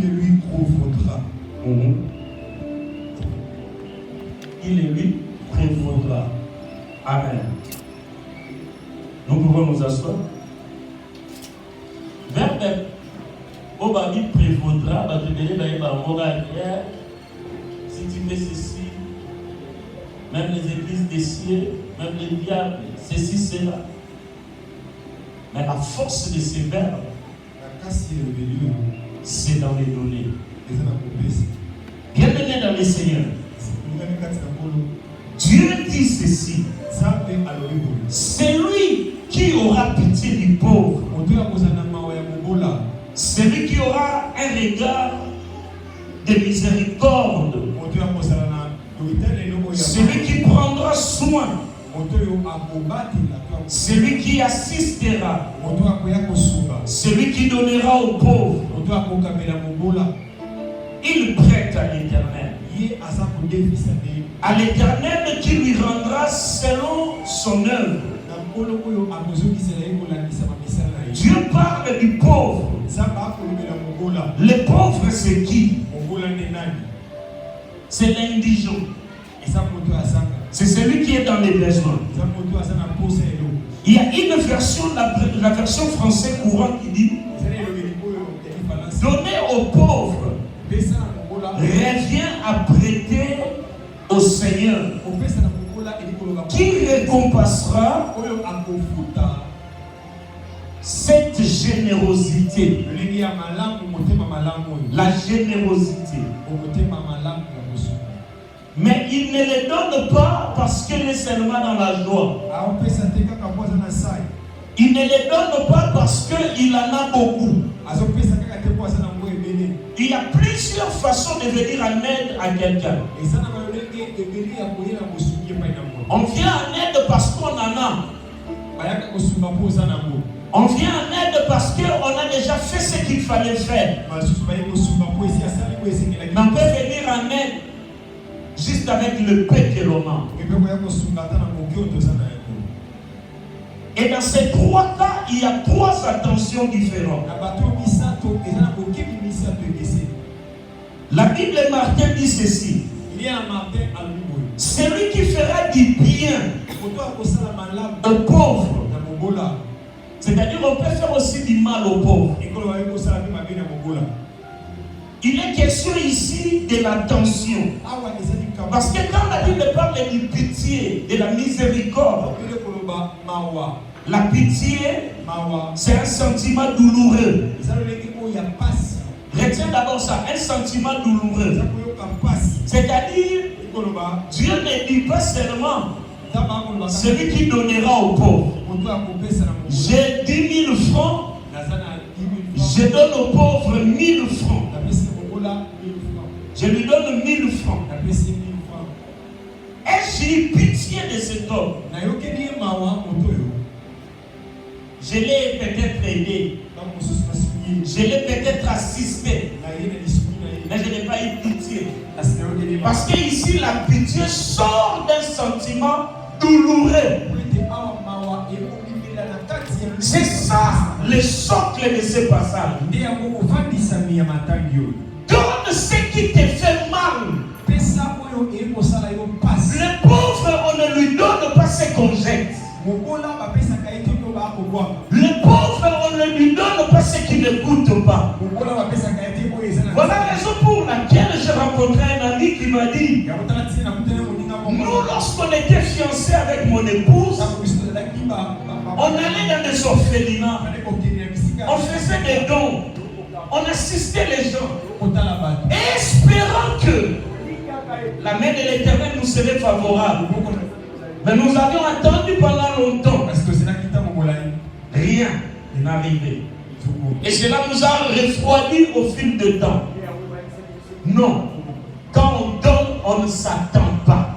lui prévaudra. Il ne lui prévaudra. Amen. Nous pouvons nous asseoir. Verbe Obadi prévaudra, si tu fais ceci, même les églises des cieux, même les diables, ceci, cela. Mais la force de ces verbes, c'est dans les données. Bienvenue dans les Seigneurs. Dieu dit ceci. Celui qui aura pitié du pauvre, celui qui aura un regard de miséricorde, celui qui prendra soin, celui qui assistera, celui qui donnera aux pauvres, il prête à l'Éternel. À l'Éternel qui lui rendra selon son œuvre. Dieu parle du pauvre. Le pauvre, c'est qui? C'est l'indigent. C'est celui qui est dans les besoins. Il y a une version, la version française courante qui dit: donner aux pauvres revient à prêter au Seigneur, qui récompensera cette générosité. La générosité. Mais il ne les donne pas parce qu'il est seulement dans la joie. Il ne les donne pas parce qu'il en a beaucoup. Il y a plusieurs façons de venir en aide à quelqu'un. On vient en aide parce qu'on en a. On vient en aide parce qu'on a déjà fait ce qu'il fallait faire. Mais on peut venir en aide juste avec le peu que l'on a. Et dans ces 3 cas, il y a 3 attentions différentes. La Bible Martin dit ceci: celui qui fera du bien aux pauvres, c'est-à-dire on peut faire aussi du mal aux pauvres. Il est question ici de l'attention. Parce que quand la Bible parle de pitié, de la miséricorde, la pitié, c'est un sentiment douloureux. Retiens d'abord ça, un sentiment douloureux. C'est-à-dire, Dieu ne dit pas seulement celui qui donnera aux pauvres. J'ai 10 000 francs, je donne aux pauvres 1000 francs. Je lui donne 1000 francs. Ai-je eu pitié de cet homme? Je l'ai peut-être aidé. Je l'ai peut-être assisté, mais je n'ai pas eu pitié. Parce que ici, la pitié sort d'un sentiment douloureux. C'est ça le socle de ce passage. Donne ce qui te fait mal. Le pauvre, on ne lui donne pas ce qu'on jette. Le pauvre, on ne lui donne pas ce qui ne coûte pas. Voilà la raison pour laquelle j'ai rencontré un ami qui m'a dit, nous, lorsqu'on était fiancés avec mon épouse, on allait dans des orphelinats, on faisait des dons, on assistait les gens, espérant que la main de l'Éternel nous serait favorable. Mais nous avions attendu pendant longtemps. Rien n'est arrivé. Et cela nous a refroidi au fil du temps. Non. Quand on donne, on ne s'attend pas.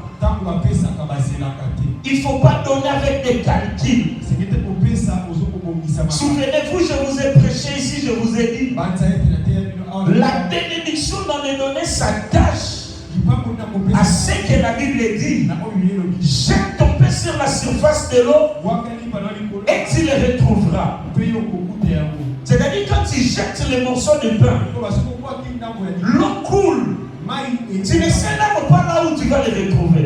Il ne faut pas donner avec des calculs. Souvenez-vous, je vous ai prêché ici, je vous ai dit, la bénédiction dans les données s'attache à ce que la Bible dit. Jette ton pain sur la surface de l'eau et tu le retrouveras. C'est-à-dire quand tu jettes les morceaux de pain, l'eau coule. Tu ne sais même pas là où tu vas les retrouver.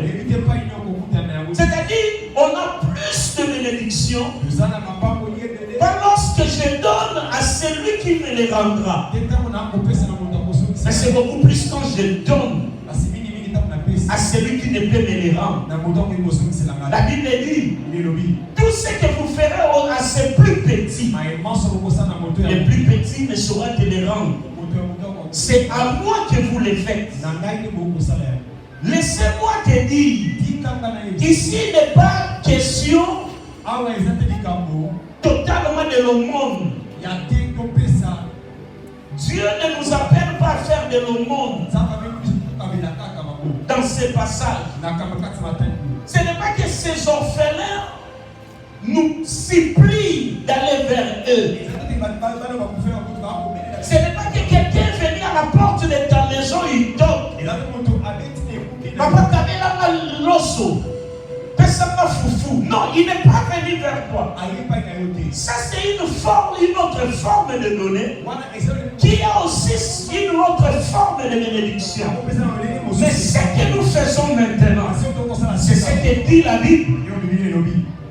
C'est-à-dire on a plus de bénédictions pas lorsque je donne à celui qui me les rendra. Mais c'est beaucoup plus quand je donne à celui qui ne peut me les rendre. La Bible dit, tout ce que vous ferez à ces plus petits, les plus petits ne sauront te les rendre. C'est à moi que vous les faites. Laissez-moi te dire, ici il n'est pas question totalement de l'aumône. Dieu ne nous appelle pas à faire de l'aumône. Dans ces passages, ce n'est pas que ces orphelins nous supplient d'aller vers eux. Ce n'est pas que quelqu'un est venu à la porte de ta maison, il toque. Papa Kabela Loso, Pesama Foufou. Non, il n'est pas venu vers toi. Ça, c'est une autre forme de donner qui a aussi une autre forme de bénédiction. Mais ce que nous faisons maintenant, c'est ce que dit la Bible.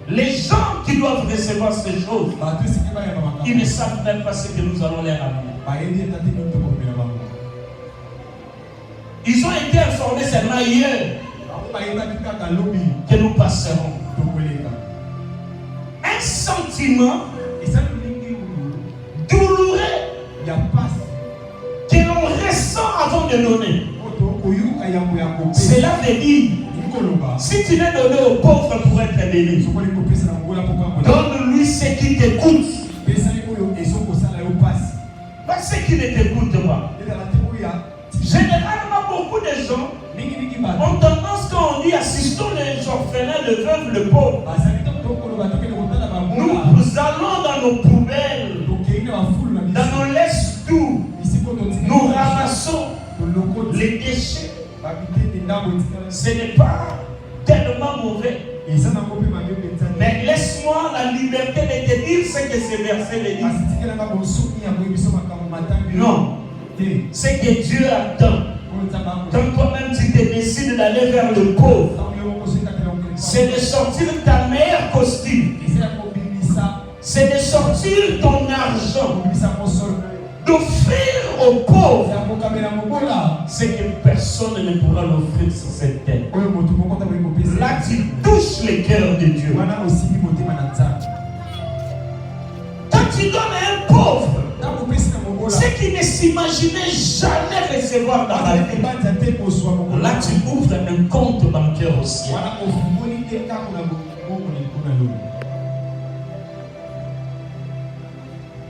Les gens qui doivent recevoir ces choses, ils ne savent même pas ce que nous allons leur amener. Ils ont été informés seulement hier que nous passerons. Un sentiment douloureux que l'on ressent avant de donner. Cela veut dire, si tu n'es donné aux pauvres pour être béni, donne-lui ce qui t'écoute. Pas ce qui ne t'écoute pas. Généralement, beaucoup de gens ont tendance, quand on dit assistons les orphelins, le veuve, le pauvre, nous allons dans nos poubelles, dans nos laisses tout, nous ramassons les déchets. Ce n'est pas tellement mauvais. Mais laisse-moi la liberté de te dire ce que ces versets le disent. Non. C'est que Dieu attend. Quand toi-même tu te décides d'aller vers le pauvre, c'est de sortir ta meilleure costume, c'est de sortir ton argent, d'offrir aux pauvres ce que personne ne pourra l'offrir sur cette terre. Là tu touches le cœur de Dieu. Quand tu donnes à un pauvre ce qui ne s'imaginait jamais recevoir dans la vie, là tu ouvres un compte bancaire au ciel.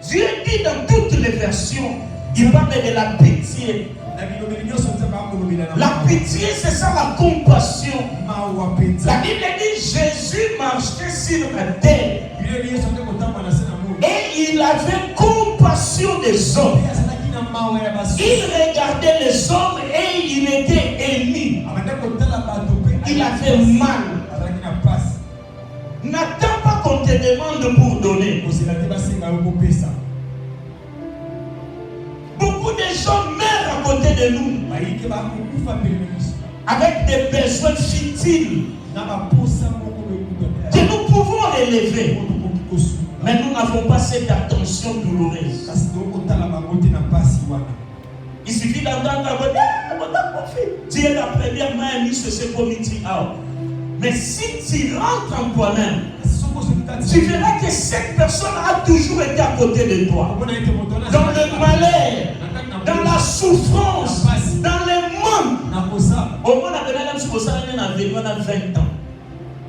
Dieu dit dans toutes les versions, il parle de la pitié. La pitié, c'est ça la compassion. La Bible dit Jésus marchait sur la terre. Et il avait compassion des hommes. Il regardait les hommes et il était ému. Il avait mal. N'attends pas qu'on te demande pour donner. Beaucoup de gens meurent à côté de nous avec des besoins futiles que nous pouvons relever. Mais nous n'avons pas cette attention douloureuse. Il suffit d'entendre tu es la première main mise sur ce comité. Mais si tu rentres en toi-même, tu verras que cette personne a toujours été à côté de toi. Dans le malheur, dans la souffrance, dans le monde. Au moins, on a 20 ans.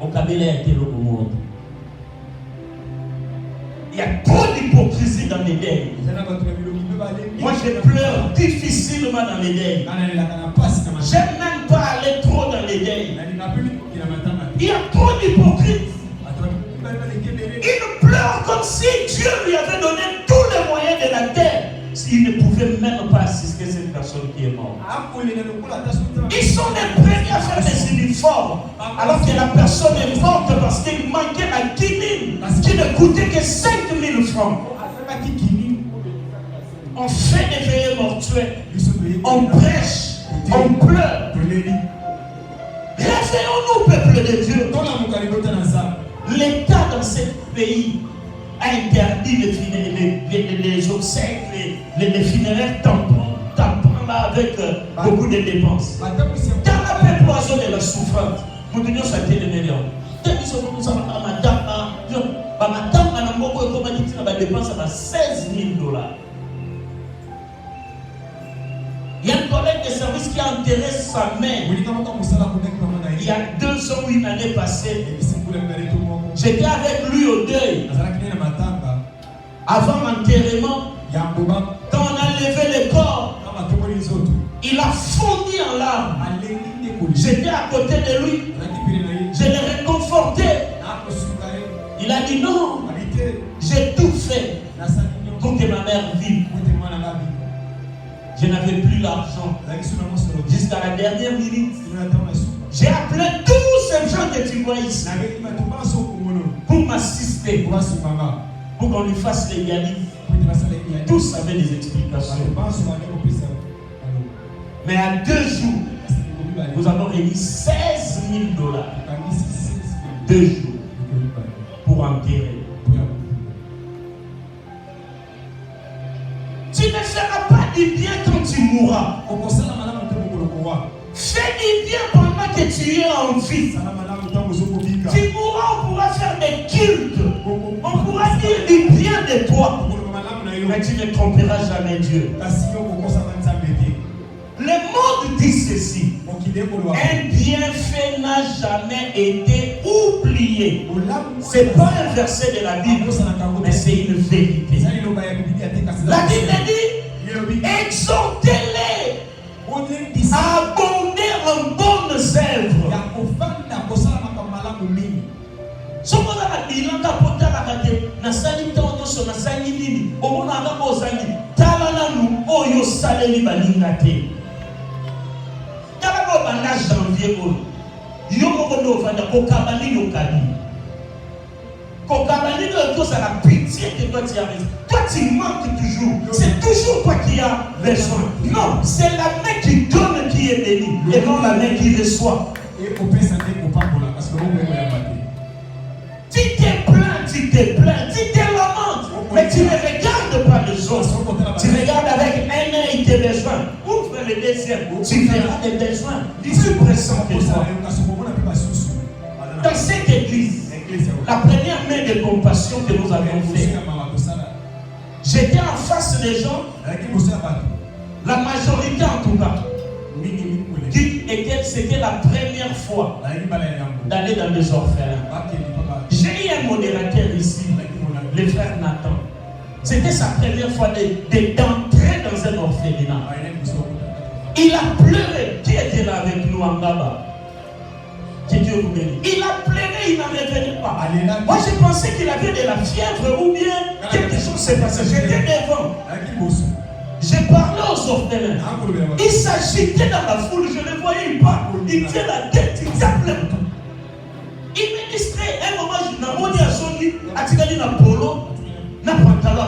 Au Kabila a été le monde. Il y a trop d'hypocrisie dans les deuils. Moi, je pleure difficilement dans les deuils. J'aime même pas aller trop dans les deuils. Il y a trop d'hypocrites. Il pleure comme si Dieu lui avait donné tous les moyens de la terre. Il ne pouvait même pas assister cette personne qui est morte. Ils sont les premiers à faire des uniformes, alors que la personne est morte parce qu'il manquait la guinine, qui ne coûtait que 5 000 francs. On fait des veillées mortuaires, on prêche, on pleure. Réveillons-nous, peuple de Dieu. L'État dans ce pays a interdit les obsèques, les funéraires tampons là avec beaucoup de dépenses. Dans la peuple oiseau de la souffrance, nous devons s'atteler les meilleurs. Il y a un collègue de service qui a enterré sa mère. Il y a 2 ans ou une année passée. J'étais avec lui au deuil. Avant l'enterrement, quand on a levé le corps, il a fondu en larmes. J'étais à côté de lui. Je l'ai réconforté. Il a dit non, j'ai tout fait pour que ma mère vive. Je n'avais plus l'argent. Jusqu'à la dernière minute, j'ai appelé tous ces gens que tu vois ici pour m'assister, pour qu'on lui fasse les dialyses. Tous avaient des explications. Mais à 2 jours, nous avons remis 16 000 $. 2 jours pour enterrer. Tu ne feras pas du bien quand tu mourras. Fais du bien pendant que tu es en vie. Tu mourras, on pourra faire des cultes. On pourra dire du bien de toi. Mais tu ne tromperas jamais Dieu. Le monde dit ceci. Un bienfait n'a jamais été oublié. Ce n'est pas un verset de la Bible, mais c'est une vérité. La Bible dit, exhortez-les à abonder en bonnes œuvres. La pitié que toi tu as besoin. Toi tu manques toujours. C'est toujours toi qui as besoin. Non, c'est la main qui donne qui est bénie et non la main qui reçoit. Tu te plains, tu te lamentes, mais tu ne regardes pas les autres. Tu regardes avec un œil tes besoins. Ouvre le désert, tu verras des besoins plus pressants que toi. Dans cette église, la première main de compassion que nous avions fait, j'étais en face des gens, la majorité en tout cas, c'était la première fois d'aller dans des orphelins. J'ai eu un modérateur ici, le frère Nathan. C'était sa première fois d'entrer dans un orphelinat. Il a pleuré. Qui était là avec nous en Gaba? Que Dieu vous bénisse. Il a pleuré, il n'en revenait pas. Moi, je pensais qu'il avait de la fièvre ou bien quelque chose s'est passé. J'étais devant. J'ai parlé aux orphelins. Il s'agitait dans la foule, je ne le voyais pas. Il tient la tête, il tape le tout. Il me distrait. Un moment, je n'ai pas dit à Tigani na polo, na pantalon.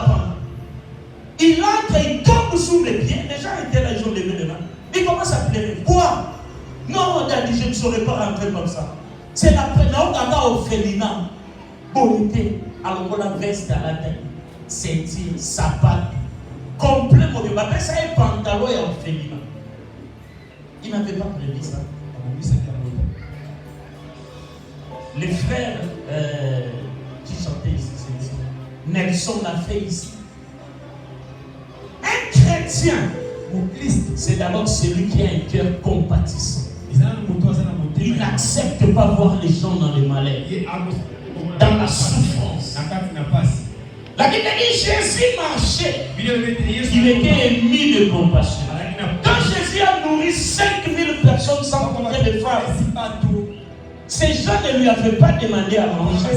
Il entre, il tombe sous mes pieds. Les gens étaient là, ils ont levé les mains. Il commence à pleurer. Quoi? Non, il a dit, je ne saurais pas rentrer comme ça. C'est la prénaugaga au féminin. Bonité, alors la veste à la tête, ceinture, sapat, complet, mon Dieu. Mais ça, un pantalon et un féminin. Il n'avait pas prévu ça. Les frères qui chantaient ici, Nelson l'a fait ici. Un chrétien, c'est d'abord celui qui a un cœur compatissant. Il n'accepte pas voir les gens dans le malheur, dans la souffrance. La Bible dit Jésus marchait, il était ému de compassion. Quand Jésus a nourri 5000 personnes sans compter de femmes, ces gens ne lui avaient pas demandé à manger.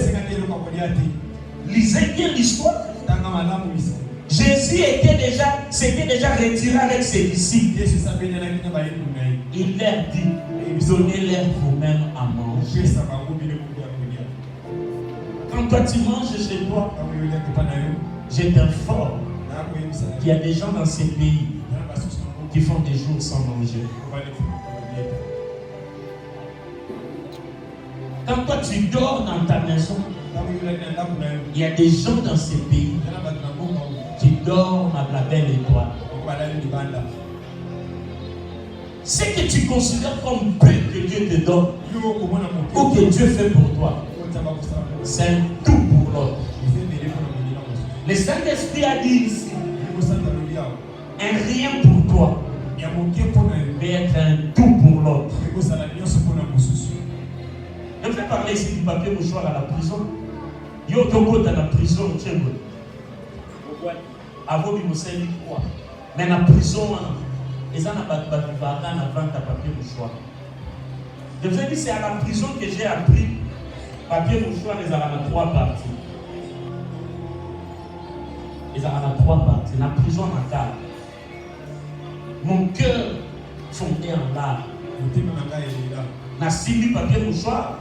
Lisez bien l'histoire. Jésus s'était déjà retiré avec ses disciples. Il leur dit, donnez-leur vous-même à manger. Quand toi tu manges chez toi, je t'informe qu'il y a des gens dans ces pays qui font des jours sans manger. Quand toi tu dors dans ta maison, il y a des gens dans ces pays qui dorment à la belle étoile. Ce que tu considères comme peu que Dieu te donne ou que Dieu fait pour toi, c'est un tout pour l'autre. Le Saint-Esprit a dit ici, un rien pour toi peut être un tout pour l'autre. Je vais parler ici du papier mouchoir à la prison. Yo toko dans la prison, tchèque. Avant de me servir quoi? Mais la prison, ils ont un papier mouchoir. Je vous ai dit, c'est à la prison que j'ai appris papier mouchoir, ils ont 3 parties. Ils ont 3 parties. La prison en carte. Mon cœur fondé en larmes. Na simbi papier mouchoir.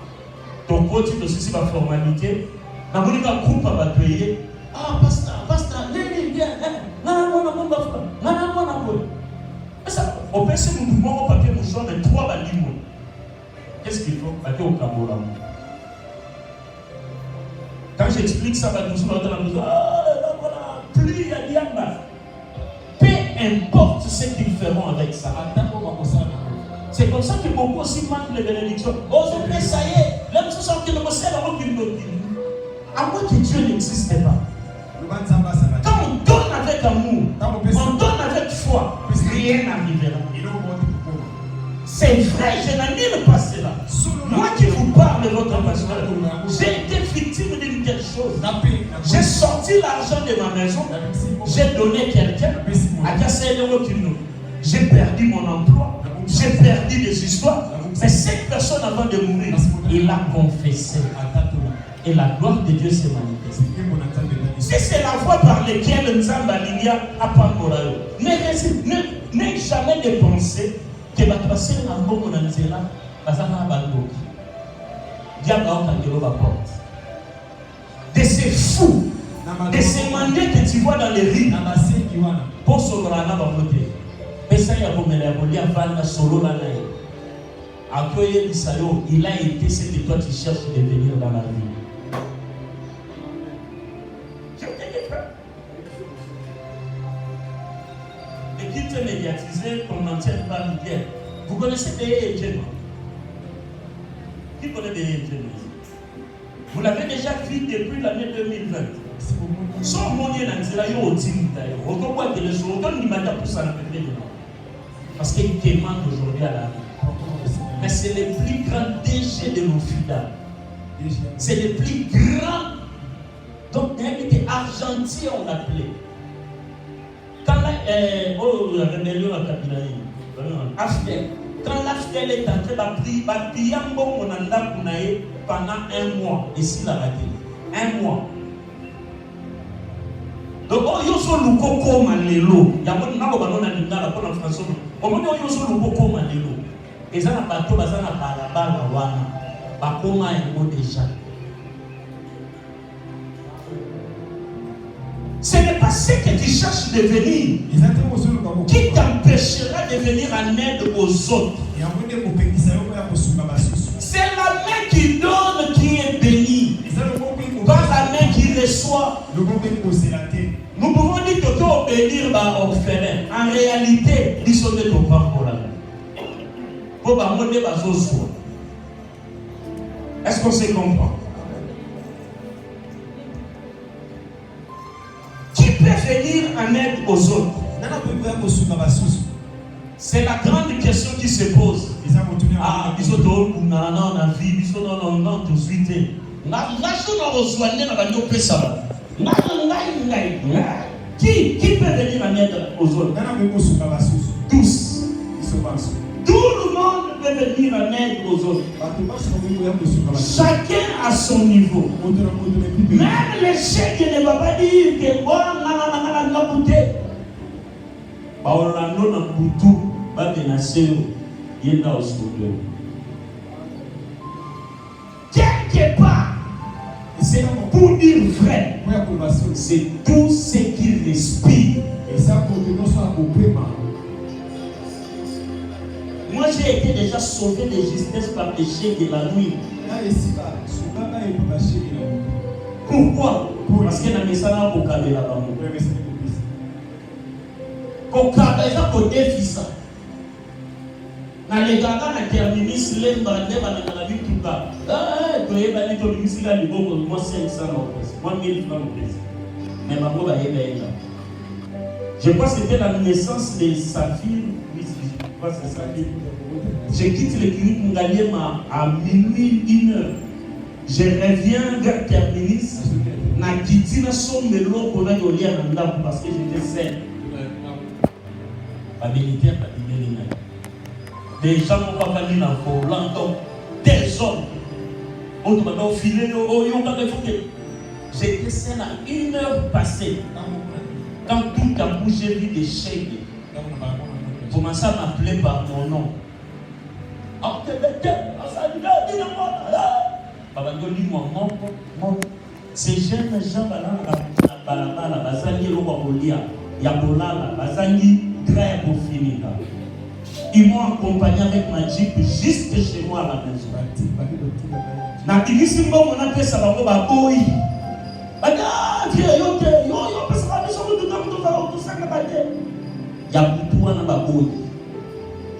Ton côté aussi la formalité. Na monika coupe à payer. Ah pasteur, viens. On peut se nous au papier mouchoir de 3 balines. Qu'est-ce qu'il faut? Papier au Camora. Quand j'explique ça, va nous dans la maison. Plus il y a diable. Peu importe ce qu'ils feront avec ça. C'est comme ça que beaucoup aussi manquent les bénédictions. Oh, ça y est, l'homme se sent qu'il ne me sert à aucune autre. À moins que Dieu n'existe pas. Quand on donne avec amour, on donne avec foi, rien n'arrivera. C'est vrai, je n'annule pas cela. Moi qui vous parle, votre pasteur, j'ai été victime d'une telle chose. J'ai sorti l'argent de ma maison, j'ai donné quelqu'un à casser le rotino. J'ai perdu mon emploi, j'ai perdu des histoires. Mais cette personne, avant de mourir, il a confessé. Et la gloire de Dieu s'est manifestée. Si c'est la voie par laquelle Nzamba Lilia a pas moral, n'aie jamais de penser que va passer un bon moment dans Zéla, parce que va bango. Diable a entendu la porte. De ces fous, de ces mandats que tu vois dans les rues, pour ce moment-là, va voter. Mais ça y a beau me la voler avant la solo la naïe. Accueillir l'Israël, il a été ce que toi tu cherches de venir dans la vie. L'équipe médiatisée qu'on n'entend pas bien. Vous connaissez des Djemma? Qui connaît des Djemma? Vous l'avez déjà vu depuis l'année 2020. Son monnaie dans Zéla, il y a au team d'ailleurs. On doit voir que les gens donnent l'image pour ça. Parce qu'il demande aujourd'hui à la vie. Mais c'est le plus grand déchet de nos fidèles. C'est le plus grand. Donc, il y a Argentin, on l'appelait. Quand la rébellion à Kabila, Quand la fille est entrée, elle a prié pendant 1 mois. Ici, la raté. 1 mois. Donc, yo so luko koma lelo. Ya moni nako banona lingala pour la France. O moni yo so luko koma lelo. Eza na bato bazana balabala wana. Bakoma yango déjà. Ce n'est pas ce que tu cherches de devenir qui t'empêchera de venir en aide aux autres. C'est la main qui donne qui est bénie. Pas la main qui reçoit. Nous pouvons dire que tu vas bénir les orphelins. En réalité, ils sont de ton parcours. Est-ce qu'on se comprend? Qui peut venir en aide aux autres? C'est la grande question qui se pose. Ah, ils sont dans la vie, ils sont dans tout de suite. Qui peut venir en aide aux autres? Tous. Tout le monde peut venir en aide aux autres. Chacun à son niveau. Même le chef ne va pas dire que quelque part, c'est pour dire vrai, c'est tout ce qu'il respire. Moi j'ai été déjà sauvé de justesse par les chefs de la nuit. Pourquoi? Parce que la message a beaucoup de la bas. Kokaba eza kodefisa. Na leganga na terminus lemba ndeba na bituka. Toyeba ni to bimisika liboko moi 500 moi 1000 francs. Mais bango ba yeba. Je crois que c'était la naissance de Saphir. Oui, je crois que c'est Saphir. Je quitte le clinique Ngaliema à minuit 1h. Je reviens vers terminus. Na kiti na sombelo pour na yolia na ndaku parce que j'étais seul. La militaire pas dit des gens n'ont pas venu dans le longtemps. Des hommes. On m'a filé au j'étais seul à 1 heure passée. Quand tout a bougé, j'ai vu des chèques. Commençait à m'appeler par mon nom. Ces jeunes gens, ils m'ont accompagné avec ma jeep juste chez moi à la maison.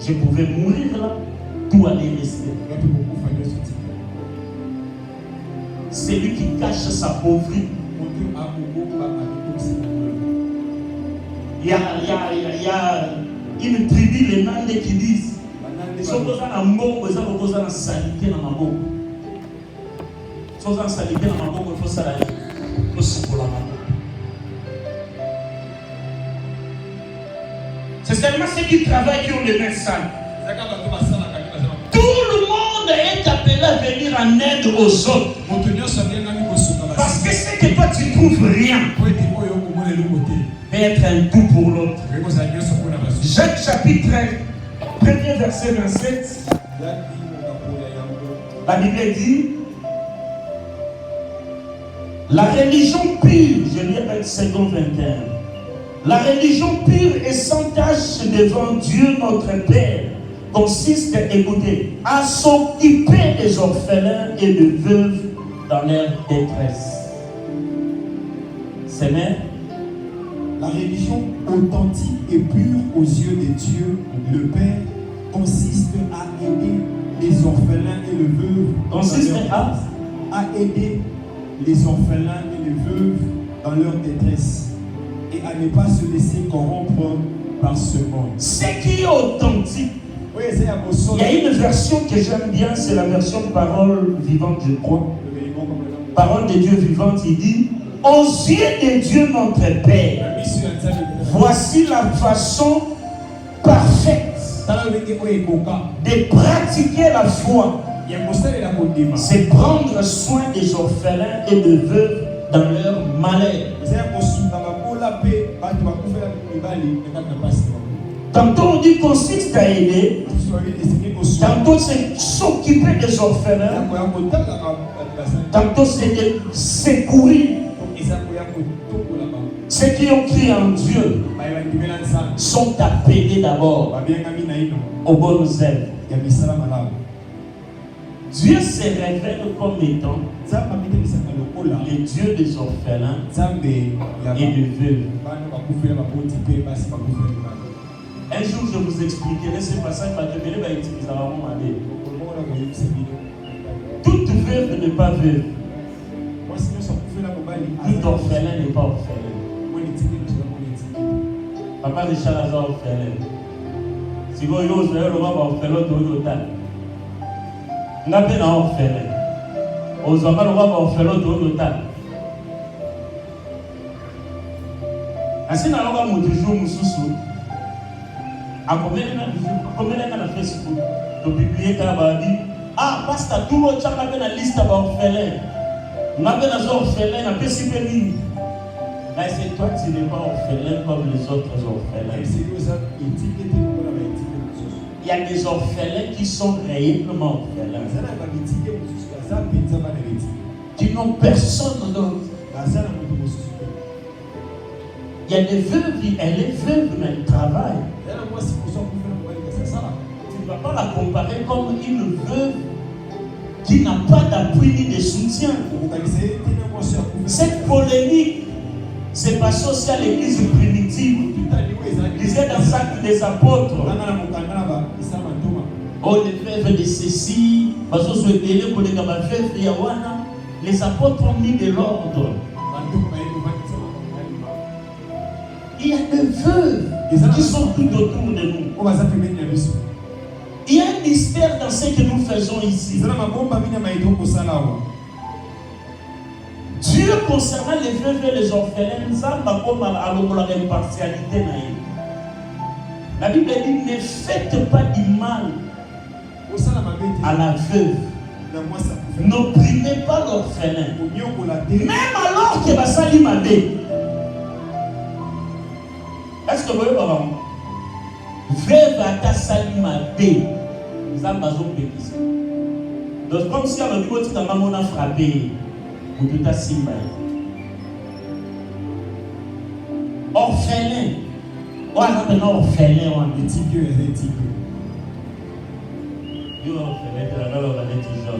Je pouvais mourir là, tout allait rester. C'est lui qui cache sa pauvreté. Il y a une tribu, les Nande, qui disent ils sont dans un mot, ils sont dans un salité dans ma boue. Ils sont dans un salité dans ma boue, il faut s'arrêter. Il faut se pour la main. C'est seulement ceux qui travaillent qui ont les mains sales. Tout le monde est appelé à venir en aide aux autres. Parce que c'est que toi tu ne trouves rien. Mais être un tout pour l'autre. Jacques chapitre 1er verset 27. La Bible dit la religion pure, je lis avec 2 21. La religion pure et sans tache devant Dieu notre Père consiste, écoutez, à s'occuper des orphelins et des veuves dans leur détresse. C'est vrai? La religion authentique et pure aux yeux de Dieu, le Père, consiste à aider les orphelins et les veuves. Consiste à aider les orphelins et les veuves dans leur détresse et à ne pas se laisser corrompre par ce monde. Ce qui est authentique. Il y a une version que j'aime bien, c'est la version parole vivante, je crois. Parole de Dieu vivante, il dit aux yeux de Dieu notre Père, voici la façon parfaite de pratiquer la foi, c'est prendre soin des orphelins et des veuves dans leur malheur. Tantôt on dit consiste à aider, tantôt c'est s'occuper des orphelins, tantôt c'est de secourir. Ceux qui ont cru en Dieu sont appelés d'abord aux bonnes œuvres. Dieu se révèle comme étant le Dieu des orphelins et des veuves. Un jour, je vous expliquerai ce passage parce que je vais utiliser la maman. Toute veuve n'est pas veuve. Tout orphelin n'est pas orphelin. Papa Richard a orphelin. Si vous avez orphelin, vous avez n'a pas d'orphelin. Aux enfants, on va orphelin total. Ainsi, nous allons toujours nous sous. À combien de Facebook, de publier ah, parce que tout le monde a la liste d'orphelins. On a des orphelins, on a des orphelins. Mais c'est toi qui n'es pas orphelin comme les autres orphelins. Il y a des orphelins qui sont réellement orphelins, qui n'ont personne d'autre. Il y a des veuves, elle est veuve, mais elle travaille. Tu ne vas pas la comparer comme une veuve qui n'a pas d'appui ni de soutien. Cette polémique s'est passée aussi à l'église primitive. Il disait dans Actes des Apôtres, oh, les veuves de ceci, les apôtres ont mis de l'ordre. Il y a des veuves qui sont tout autour de nous. Il y a un mystère dans ce que nous faisons ici. Dieu, concernant les veuves et les orphelins, nous avons l'impartialité. La Bible dit, ne faites pas du mal à la veuve. N'opprimez pas l'orphelin. Même alors que Basali m'a dit. Est-ce que vous voyez, papa? Veuve à ta sali m'a dit. Nous avons besoin de ça. Donc, comme si on a dit que maman a frappé, pour tout à simba. Orphelin. On a un orphelin, on a un petit peu, un petit peu. Yo orphelin, tu as là, on a des petits gens.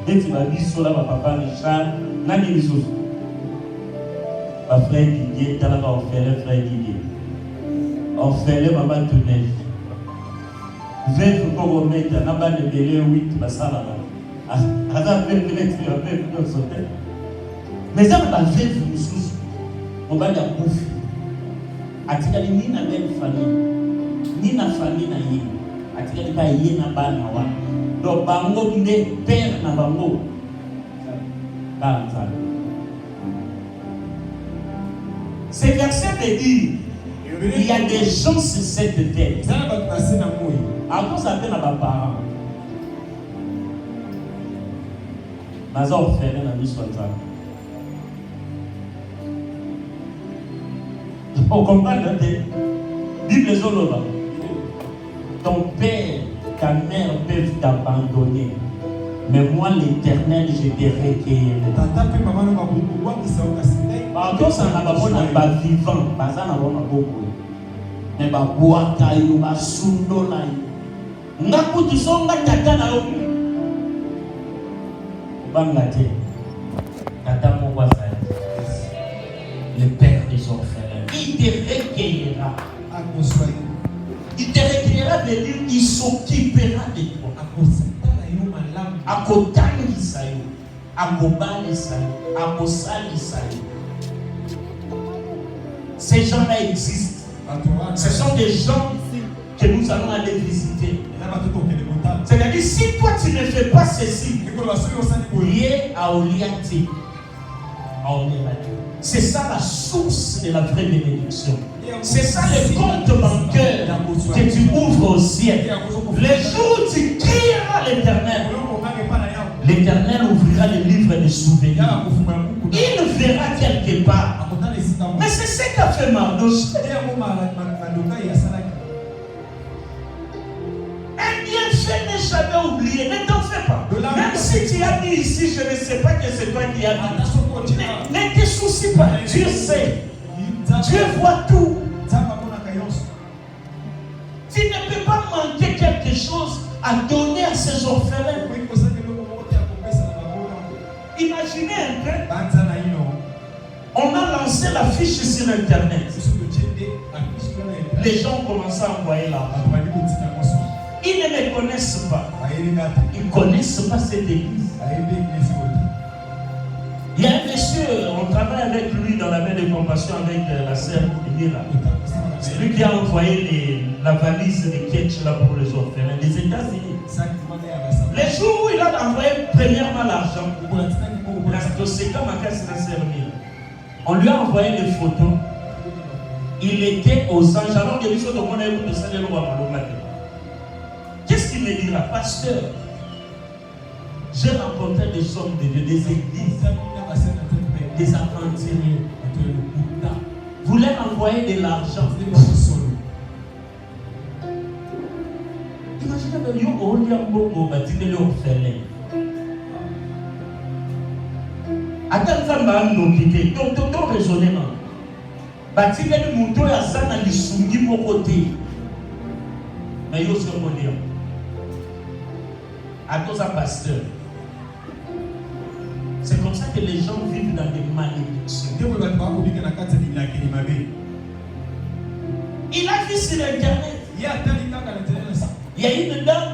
Dès que tu m'as dit sur là, ma papa Richard, n'a pas dit chose. Ma frère Didier, tu as là, orphelin, frère Didier. Orphelin, maman Tournel. Veuve pour remettre, n'a pas de belé 8, ma salle là. À la veuve, tu vas même nous sauter. Mais ça, ma veuve, nous sous. On va la bouffer. Atikali ni na même famille, ni na famille na yé. Atikali ba yé na ba na wa. Donc bango ne père na bango. Ce verset me dit, il y a des gens sur cette terre. À cause de nos parents. Nous avons fait la vie sur ça. On comprend la Bible les Zoloba. Ton père, ta mère peuvent t'abandonner. Mais moi, l'Éternel, je te recueillerai. Par contre, ça n'a pas vivant. Ça n'a pas beaucoup. Mais ma boîte, ma sundo, n'a pas de son, n'a pas de Bangate. Tata mon voisin. Le père des orphelins. Il te recueillera. Il te recueillera de dire il s'occupera de toi. À côté d'Isaïe, à Gobal Isaïe, à Bossal Isaïe. Ces gens-là existent. Ce sont des gens que nous allons aller visiter. C'est-à-dire, si toi tu ne fais pas ceci, c'est ça la source de la vraie bénédiction. C'est ça le compte bancaire que tu ouvres au ciel. Le jour où tu crieras l'Éternel, l'Éternel ouvrira le livre des souvenirs. Il verra quelque part. Mais c'est ce qu'a fait Mardochée. Un bienfait n'est jamais oublié. Ne t'en fais pas. Même si tu as dit ici, je ne sais pas que c'est toi qui as dit. Ne te soucie pas. Dieu sait. Dieu voit tout. Tu ne peux pas manquer quelque chose à donner à ces orphelins. Imaginez un peu. On a lancé l'affiche sur Internet. Les gens commencent à envoyer l'argent. Ils ne me connaissent pas. Ils ne connaissent pas cette église. Il y a un monsieur, on travaille avec lui dans la main de compassion avec la sœur Mira. C'est lui qui a envoyé la valise de Ketch là pour les orphelins des États-Unis. Les jours où il a envoyé premièrement l'argent, on lui a envoyé des photos. Il était aux anges. Alors que qu'est-ce qu'il me dira? Pasteur, j'ai rencontré des hommes de Dieu, des églises, des aventuriers. Vous leur envoyez de l'argent. Imaginez, attends, ton raisonnement. Batikeli muto ya sana lisungi moko te. Mais yo se dire. Attends ça pasteur. C'est comme ça que les gens vivent dans des malédictions. Il a vu sur Internet. Il y a une dame